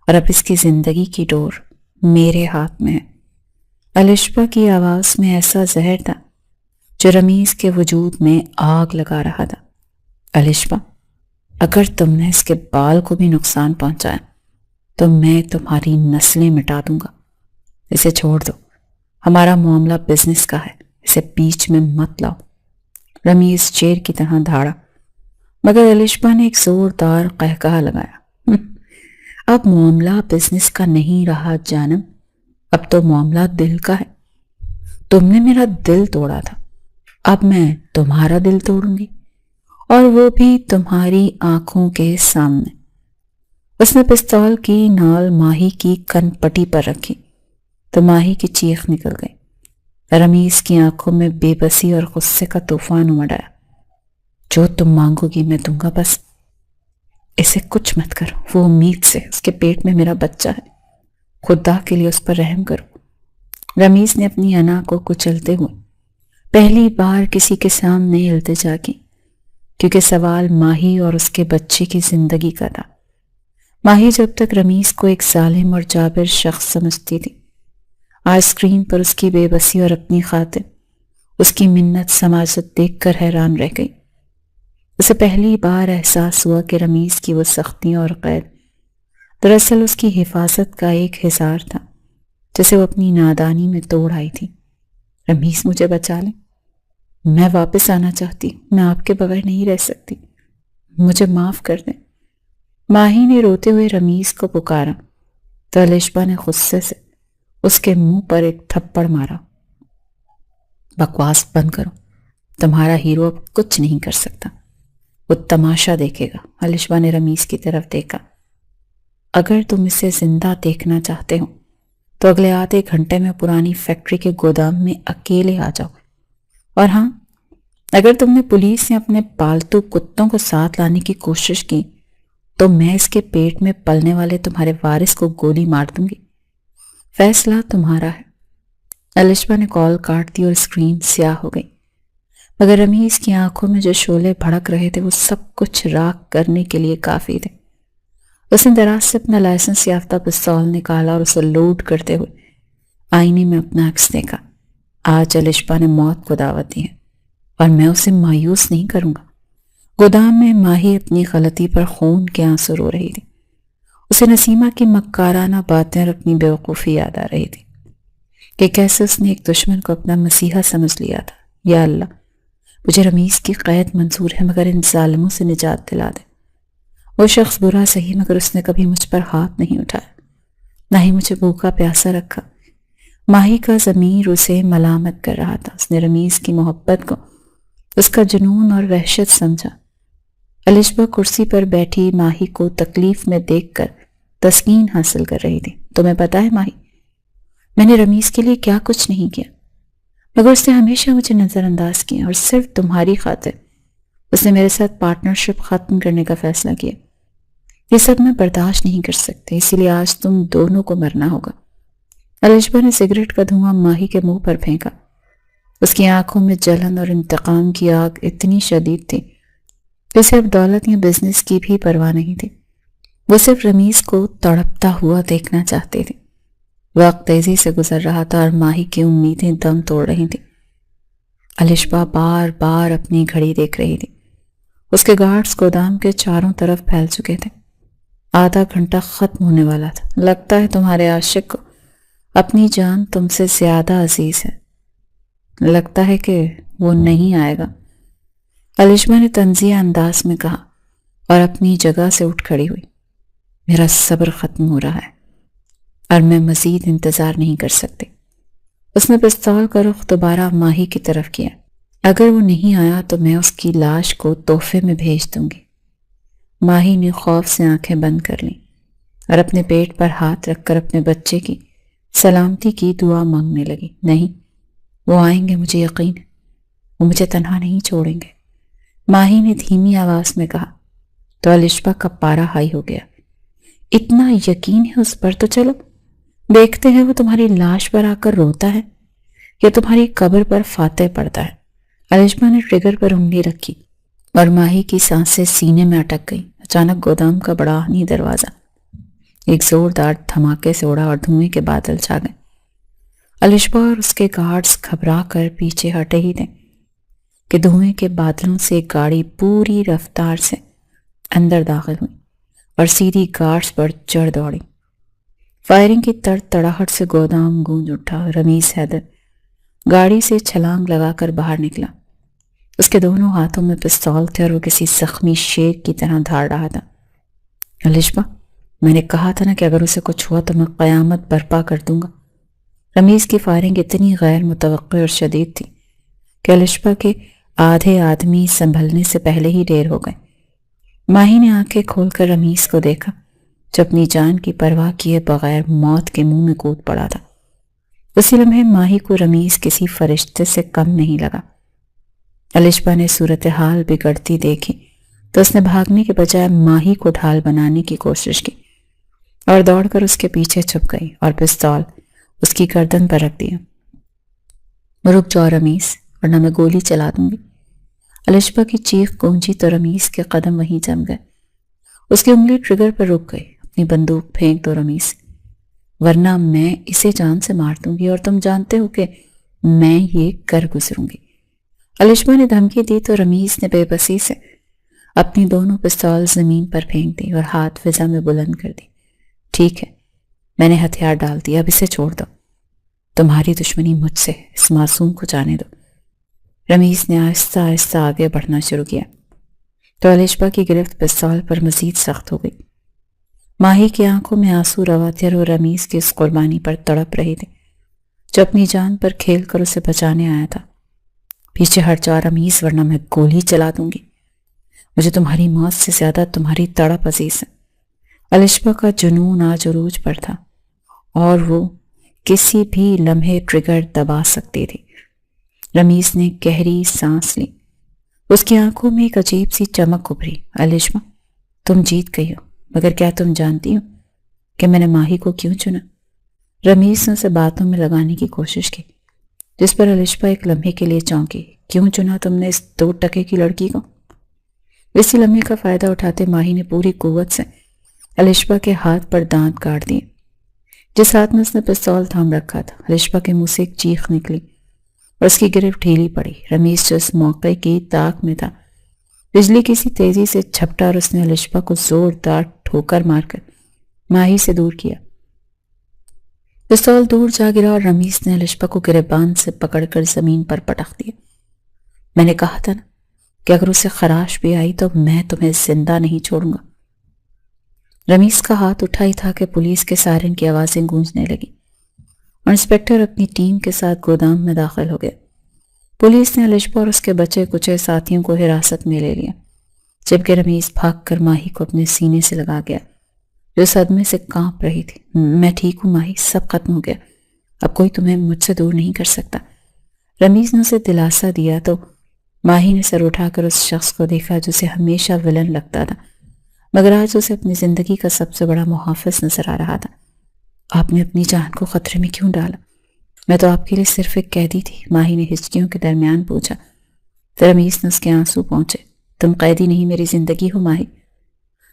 Speaker 1: اور اب اس کی زندگی کی ڈور میرے ہاتھ میں ہے۔ الشبا کی آواز میں ایسا زہر تھا جو رمیز کے وجود میں آگ لگا رہا تھا۔ الشبا، اگر تم نے اس کے بال کو بھی نقصان پہنچایا تو میں تمہاری نسلیں مٹا دوں گا۔ اسے چھوڑ دو، ہمارا معاملہ بزنس کا ہے، اسے بیچ میں مت لاؤ۔ رمیز شیر کی طرح دھاڑا، مگر الشبا نے ایک زوردار قہقہہ لگایا۔ اب معاملہ بزنس کا نہیں رہا جانم، اب تو معاملہ دل کا ہے۔ تم نے میرا دل توڑا تھا، اب میں تمہارا دل توڑوں گی، اور وہ بھی تمہاری آنکھوں کے سامنے۔ اس نے پستول کی نال ماہی کی کن پٹی پر رکھی تو ماہی کی چیخ نکل گئی۔ رمیز کی آنکھوں میں بے بسی اور غصے کا طوفان امڑ آیا۔ جو تم مانگو گی میں دوں گا، بس اسے کچھ مت کرو، وہ امید سے، اس کے پیٹ میں میرا بچہ ہے، خدا کے لیے اس پر رحم کرو۔ رمیز نے اپنی انا کو کچلتے ہوئے پہلی بار کسی کے سامنے التجا کی، کیونکہ سوال ماہی اور اس کے بچے کی زندگی کا تھا۔ ماہی جب تک رمیز کو ایک ظالم اور جابر شخص سمجھتی تھی، آج اسکرین پر اس کی بے بسی اور اپنی خاطر اس کی منت سماجت دیکھ کر حیران رہ گئی۔ اسے پہلی بار احساس ہوا کہ رمیز کی وہ سختی اور قید دراصل اس کی حفاظت کا ایک حصار تھا جسے وہ اپنی نادانی میں توڑ آئی تھی۔ رمیز مجھے بچا لیں، میں واپس آنا چاہتی، میں آپ کے بغیر نہیں رہ سکتی، مجھے معاف کر دیں۔ ماہی نے روتے ہوئے رمیز کو پکارا تو الشبا نے غصے سے اس کے منہ پر ایک تھپڑ مارا۔ بکواس بند کرو، تمہارا ہیرو اب کچھ نہیں کر سکتا، وہ تماشا دیکھے گا۔ الشبا نے رمیز کی طرف دیکھا۔ اگر تم اسے زندہ دیکھنا چاہتے ہو تو اگلے آدھے گھنٹے میں پرانی فیکٹری کے گودام میں اکیلے آ جاؤ، اور ہاں، اگر تم نے پولیس یا اپنے پالتو کتوں کو ساتھ لانے کی کوشش کی تو میں اس کے پیٹ میں پلنے والے تمہارے وارث کو گولی مار دوں گی۔ فیصلہ تمہارا ہے۔ الشبا نے کال کاٹ دی اور اسکرین سیاہ ہو گئی، مگر رمیز کی آنکھوں میں جو شعلے بھڑک رہے تھے وہ سب کچھ راکھ کرنے کے لیے کافی تھے۔ اس نے دراز سے اپنا لائسنس یافتہ پستول نکالا اور اسے لوڈ کرتے ہوئے آئینے میں اپنا عکس دیکھا۔ آج الشبا نے موت کو دعوت دی ہے اور میں اسے مایوس نہیں کروں گا۔ گودام میں ماہی اپنی غلطی پر خون کے آنسو رو رہی تھی۔ اسے نسیمہ کی مکارانہ باتیں اور اپنی بیوقوفی یاد آ رہی تھی کہ کیسے اس نے ایک دشمن کو اپنا مسیحا سمجھ لیا تھا۔ یا اللہ، مجھے رمیز کی قید منظور ہے، مگر ان ظالموں سے نجات دلا دے۔ وہ شخص برا صحیح، مگر اس نے کبھی مجھ پر ہاتھ نہیں اٹھایا، نہ ہی مجھے بھوکا پیاسا رکھا۔ ماہی کا ضمیر اسے ملامت کر رہا تھا۔ اس نے رمیز کی محبت کو اس کا جنون اور وحشت سمجھا۔ الشبا کرسی پر بیٹھی ماہی کو تکلیف میں دیکھ کر تسکین حاصل کر رہی تھی۔ تمہیں پتا ہے ماہی، میں نے رمیز کے لیے کیا کچھ نہیں کیا، مگر اس نے ہمیشہ مجھے نظر انداز کیا، اور صرف تمہاری خاطر اس نے میرے ساتھ پارٹنرشپ ختم کرنے کا فیصلہ کیا۔ یہ سب میں برداشت نہیں کر سکتے، اسی لیے آج تم دونوں کو مرنا ہوگا۔ الشبا نے سگریٹ کا دھواں ماہی کے منہ پر پھینکا۔ اس کی آنکھوں میں جلن اور انتقام کی آگ اتنی شدید تھی کہ اسے اب دولت یا بزنس کی بھی پرواہ نہیں تھی۔ وہ صرف رمیز کو تڑپتا ہوا دیکھنا چاہتے تھے۔ وقت تیزی سے گزر رہا تھا اور ماہی کی امیدیں دم توڑ رہی تھیں۔ الشبا بار بار اپنی گھڑی دیکھ رہی تھی۔ اس کے گارڈز گودام کے چاروں طرف پھیل چکے تھے۔ آدھا گھنٹہ ختم ہونے والا تھا۔ لگتا ہے تمہارے عاشق کو اپنی جان تم سے زیادہ عزیز ہے، لگتا ہے کہ وہ نہیں آئے گا، الشبا نے طنزیہ انداز میں کہا اور اپنی جگہ سے اٹھ کھڑی ہوئی۔ میرا صبر ختم ہو رہا ہے اور میں مزید انتظار نہیں کر سکتی۔ اس نے پستول کا رخ دوبارہ ماہی کی طرف کیا۔ اگر وہ نہیں آیا تو میں اس کی لاش کو تحفے میں بھیج دوں گی۔ ماہی نے خوف سے آنکھیں بند کر لیں اور اپنے پیٹ پر ہاتھ رکھ کر اپنے بچے کی سلامتی کی دعا مانگنے لگی۔ نہیں، وہ آئیں گے، مجھے یقین ہے، وہ مجھے تنہا نہیں چھوڑیں گے، ماہی نے دھیمی آواز میں کہا۔ تو الشبا کا پارا ہائی ہو گیا۔ اتنا یقین ہے اس پر؟ تو چلو دیکھتے ہیں وہ تمہاری لاش پر آ کر روتا ہے یا تمہاری قبر پر فاتح پڑتا ہے۔ الشبا نے ٹریگر پر انگلی رکھی اور ماہی کی سانسیں سینے میں اٹک گئی۔ اچانک گودام کا بڑا دروازہ ایک زوردار دھماکے سے اڑا اور دھوئیں کے بادل چھا گئے۔ الشبا اور اس کے گارڈز گھبرا کر پیچھے ہٹے ہی تھے کہ دھوئیں کے بادلوں سے ایک گاڑی پوری رفتار سے اندر داخل ہوئی اور سیدھی گارڈز پر چڑھ دوڑی۔ فائرنگ کی تڑتڑاہٹ سے گودام گونج اٹھا۔ رمیز حیدر گاڑی سے چھلانگ لگا کر باہر نکلا۔ اس کے دونوں ہاتھوں میں پستول تھے اور وہ کسی زخمی شیر کی طرح دھاڑ رہا تھا۔ الشبا، میں نے کہا تھا نا کہ اگر اسے کچھ ہوا تو میں قیامت برپا کر دوں گا۔ رمیز کی فائرنگ اتنی غیر متوقع اور شدید تھی کہ الشبا کے آدھے آدمی سنبھلنے سے پہلے ہی ڈیر ہو گئے۔ ماہی نے آنکھیں کھول کر رمیز کو دیکھا جو اپنی جان کی پرواہ کیے بغیر موت کے منہ میں کود پڑا تھا۔ اسی لمحے ماہی کو رمیز کسی فرشتے سے کم نہیں لگا۔ الشبا نے صورتحال بگڑتی دیکھی تو اس نے بھاگنے کے بجائے ماہی کو ڈھال بنانے کی کوشش کی اور دوڑ کر اس کے پیچھے چھپ گئی اور پستول اس کی گردن پر رکھ دیا۔ رک جاؤ رمیز، ورنہ میں گولی چلا دوں گی۔ الشبا کی چیخ گونجی تو رمیز کے قدم وہیں جم گئے۔ اس کی انگلی ٹریگر پر رک گئی۔ اپنی بندوق پھینک دو رمیز، ورنہ میں اسے جان سے مار دوں گی، اور تم جانتے ہو کہ میں یہ کر گزروں گی۔ الشبا نے دھمکی دی تو رمیز نے بے بسی سے اپنی دونوں پستول زمین پر پھینک دی اور ہاتھ فضا میں بلند کر دی۔ ٹھیک ہے، میں نے ہتھیار ڈال دیا، اب اسے چھوڑ دو۔ تمہاری دشمنی مجھ سے، اس معصوم کو جانے دو۔ رمیز نے آہستہ آہستہ آگے بڑھنا شروع کیا تو الشبا کی گرفت پستول پر مزید سخت ہو گئی۔ ماہی کی آنکھوں میں آنسو روا تھے اور رمیز کی اس قربانی پر تڑپ رہی تھی جو اپنی جان پر کھیل کر اسے بچانے آیا تھا۔ پیچھے ہٹ جا رمیز، ورنہ میں گولی چلا دوں گی۔ مجھے تمہاری موت سے زیادہ تمہاری تڑپ عزیز ہے۔ الشبا کا جنون آج عروج پر تھا اور وہ کسی بھی لمحے ٹریگر دبا سکتی تھی۔ رمیز نے گہری سانس لی۔ اس کی آنکھوں میں ایک عجیب سی چمک ابھری۔ الشبا، تم جیت گئی ہو، مگر کیا تم جانتی ہو کہ میں نے ماہی کو کیوں چنا؟ رمیز نے اسے باتوں میں لگانے کی کوشش کی، جس پر الشبا ایک لمحے کے لیے چونکی۔ کیوں چنا تم نے اس 2 ٹکے کی لڑکی کو؟ اسی لمحے کا فائدہ اٹھاتے ماہی نے پوری قوت سے الشبا کے ہاتھ پر دانت کاٹ دیے۔ جس ہاتھ میں اس نے پستول تھام رکھا تھا، الشبا کے منہ سے ایک چیخ نکلی اور اس کی گرفت ڈھیلی پڑی۔ رمیز جو اس موقع کی طاق میں تھا، بجلی کسی تیزی سے جھپٹا اور اس نے الشبا کو زوردار ٹھوکر مار کر ماہی سے دور کیا۔ پستول دور جا گرا اور رمیز نے الشبا کو گریبان سے پکڑ کر زمین پر پٹخ دیا۔ میں نے کہا تھا نا کہ اگر اسے خراش بھی آئی تو میں تمہیں زندہ نہیں چھوڑوں گا۔ رمیز کا ہاتھ اٹھا ہی تھا کہ پولیس کے سائرن کی آوازیں گونجنے لگی اور انسپکٹر اپنی ٹیم کے ساتھ گودام میں داخل ہو گیا۔ پولیس نے الشبا اور اس کے بچے کچے ساتھیوں کو حراست میں لے لیا، جبکہ رمیز بھاگ کر ماہی کو اپنے سینے سے لگا گیا جو صدمے سے کانپ رہی تھی۔ میں ٹھیک ہوں ماہی، سب ختم ہو گیا، اب کوئی تمہیں مجھ سے دور نہیں کر سکتا۔ رمیز نے اسے دلاسا دیا تو ماہی نے سر اٹھا کر اس شخص کو دیکھا جو اسے ہمیشہ ولن لگتا تھا، مگر آج اسے اپنی زندگی کا سب سے بڑا محافظ نظر آ رہا تھا۔ آپ نے اپنی جان کو خطرے میں کیوں ڈالا؟ میں تو آپ کے لیے صرف ایک قیدی تھی، ماہی نے ہچکیوں کے درمیان پوچھا۔ رمیز نے اس کے آنسو پہنچے۔ تم قیدی نہیں، میری زندگی ہو ماہی۔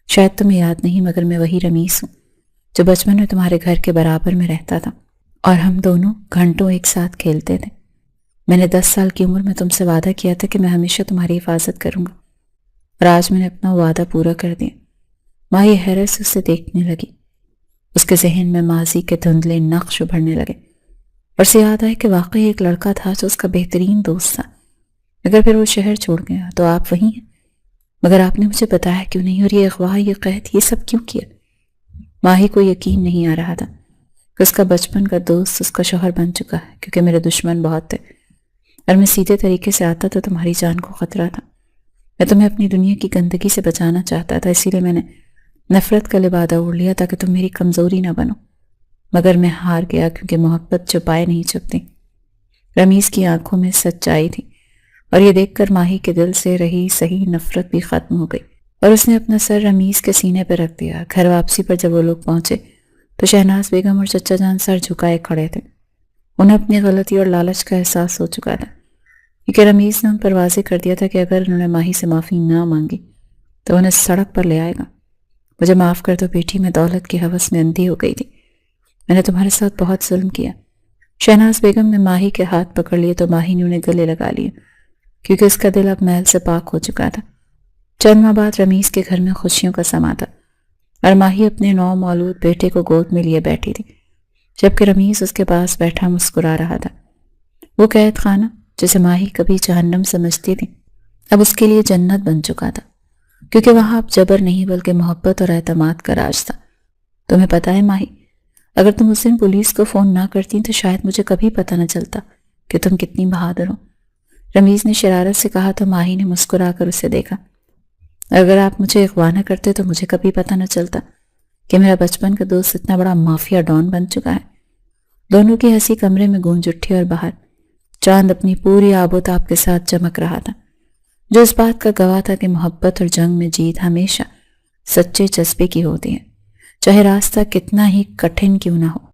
Speaker 1: شاید تمہیں یاد نہیں، مگر میں وہی رمیز ہوں جو بچپن میں تمہارے گھر کے برابر میں رہتا تھا اور ہم دونوں گھنٹوں ایک ساتھ کھیلتے تھے۔ میں نے 10 سال کی عمر میں تم سے وعدہ کیا تھا کہ میں ہمیشہ تمہاری حفاظت کروں گا، اور آج میں نے اپنا وعدہ پورا کر دیا۔ ماہی حیرت سے اسے دیکھنے لگی۔ اس کے ذہن میں ماضی کے دھندلے نقش ابھرنے لگے اور اسے یاد آئے کہ واقعی ایک لڑکا تھا جو اس کا بہترین دوست تھا، مگر پھر وہ شہر چھوڑ گیا۔ تو آپ وہیں ہیں، مگر آپ نے مجھے بتایا کیوں نہیں؟ اور یہ اغوا، یہ قید، یہ سب کیوں کیا؟ ماہی کو یقین نہیں آ رہا تھا کہ اس کا بچپن کا دوست اس کا شوہر بن چکا ہے، کیونکہ میرے دشمن بہت تھے اور میں سیدھے طریقے سے آتا تو تمہاری جان کو خطرہ تھا۔ میں تمہیں اپنی دنیا کی گندگی سے بچانا چاہتا تھا، اسی لیے میں نے نفرت کا لبادہ اوڑھ لیا تاکہ تم میری کمزوری نہ بنو، مگر میں ہار گیا کیونکہ محبت چھپائے نہیں چھپتی۔ رمیز کی آنکھوں میں سچائی تھی اور یہ دیکھ کر ماہی کے دل سے رہی صحیح نفرت بھی ختم ہو گئی اور اس نے اپنا سر رمیز کے سینے پہ رکھ دیا۔ گھر واپسی پر جب وہ لوگ پہنچے تو شہناز بیگم اور چچا جان سر جھکائے کھڑے تھے۔ انہیں اپنی غلطی اور لالچ کا احساس ہو چکا تھا، کیونکہ رمیز نے ان پر واضح کر دیا تھا کہ اگر انہوں نے ماہی سے معافی نہ مانگی تو انہیں سڑک پر لے آئے گا۔ مجھے معاف کر دو بیٹی، میں دولت کی ہوس میں اندھی ہو گئی تھی، میں نے تمہارے ساتھ بہت ظلم کیا۔ شہناز بیگم نے ماہی کے ہاتھ پکڑ لیے تو ماہی نے انہیں گلے لگا لیا، کیونکہ اس کا دل اب میل سے پاک ہو چکا تھا۔ چند ماہ بعد رمیز کے گھر میں خوشیوں کا سما تھا اور ماہی اپنے نو مولود بیٹے کو گود میں لیے بیٹھی تھی، جبکہ رمیز اس کے پاس بیٹھا مسکرا رہا تھا۔ وہ قید خانہ جسے ماہی کبھی جہنم سمجھتی تھی اب اس کے لیے جنت بن چکا تھا، کیونکہ وہاں اب جبر نہیں بلکہ محبت اور اعتماد کا راج تھا۔ تمہیں پتہ ہے ماہی، اگر تم اس دن پولیس کو فون نہ کرتی تو شاید مجھے کبھی پتہ نہ چلتا کہ تم کتنی بہادر ہو۔ رمیز نے شرارت سے کہا تو ماہی نے مسکرا کر اسے دیکھا۔ اگر آپ مجھے اغوا نہ کرتے تو مجھے کبھی پتہ نہ چلتا کہ میرا بچپن کا دوست اتنا بڑا مافیا ڈان بن چکا ہے۔ دونوں کی ہنسی کمرے میں گونج اٹھی اور باہر چاند اپنی پوری آب و تاب کے ساتھ چمک رہا تھا، جو اس بات کا گواہ تھا کہ محبت اور جنگ میں جیت ہمیشہ سچے جذبے کی ہوتی ہے، چاہے راستہ کتنا ہی کٹھن کیوں نہ ہو۔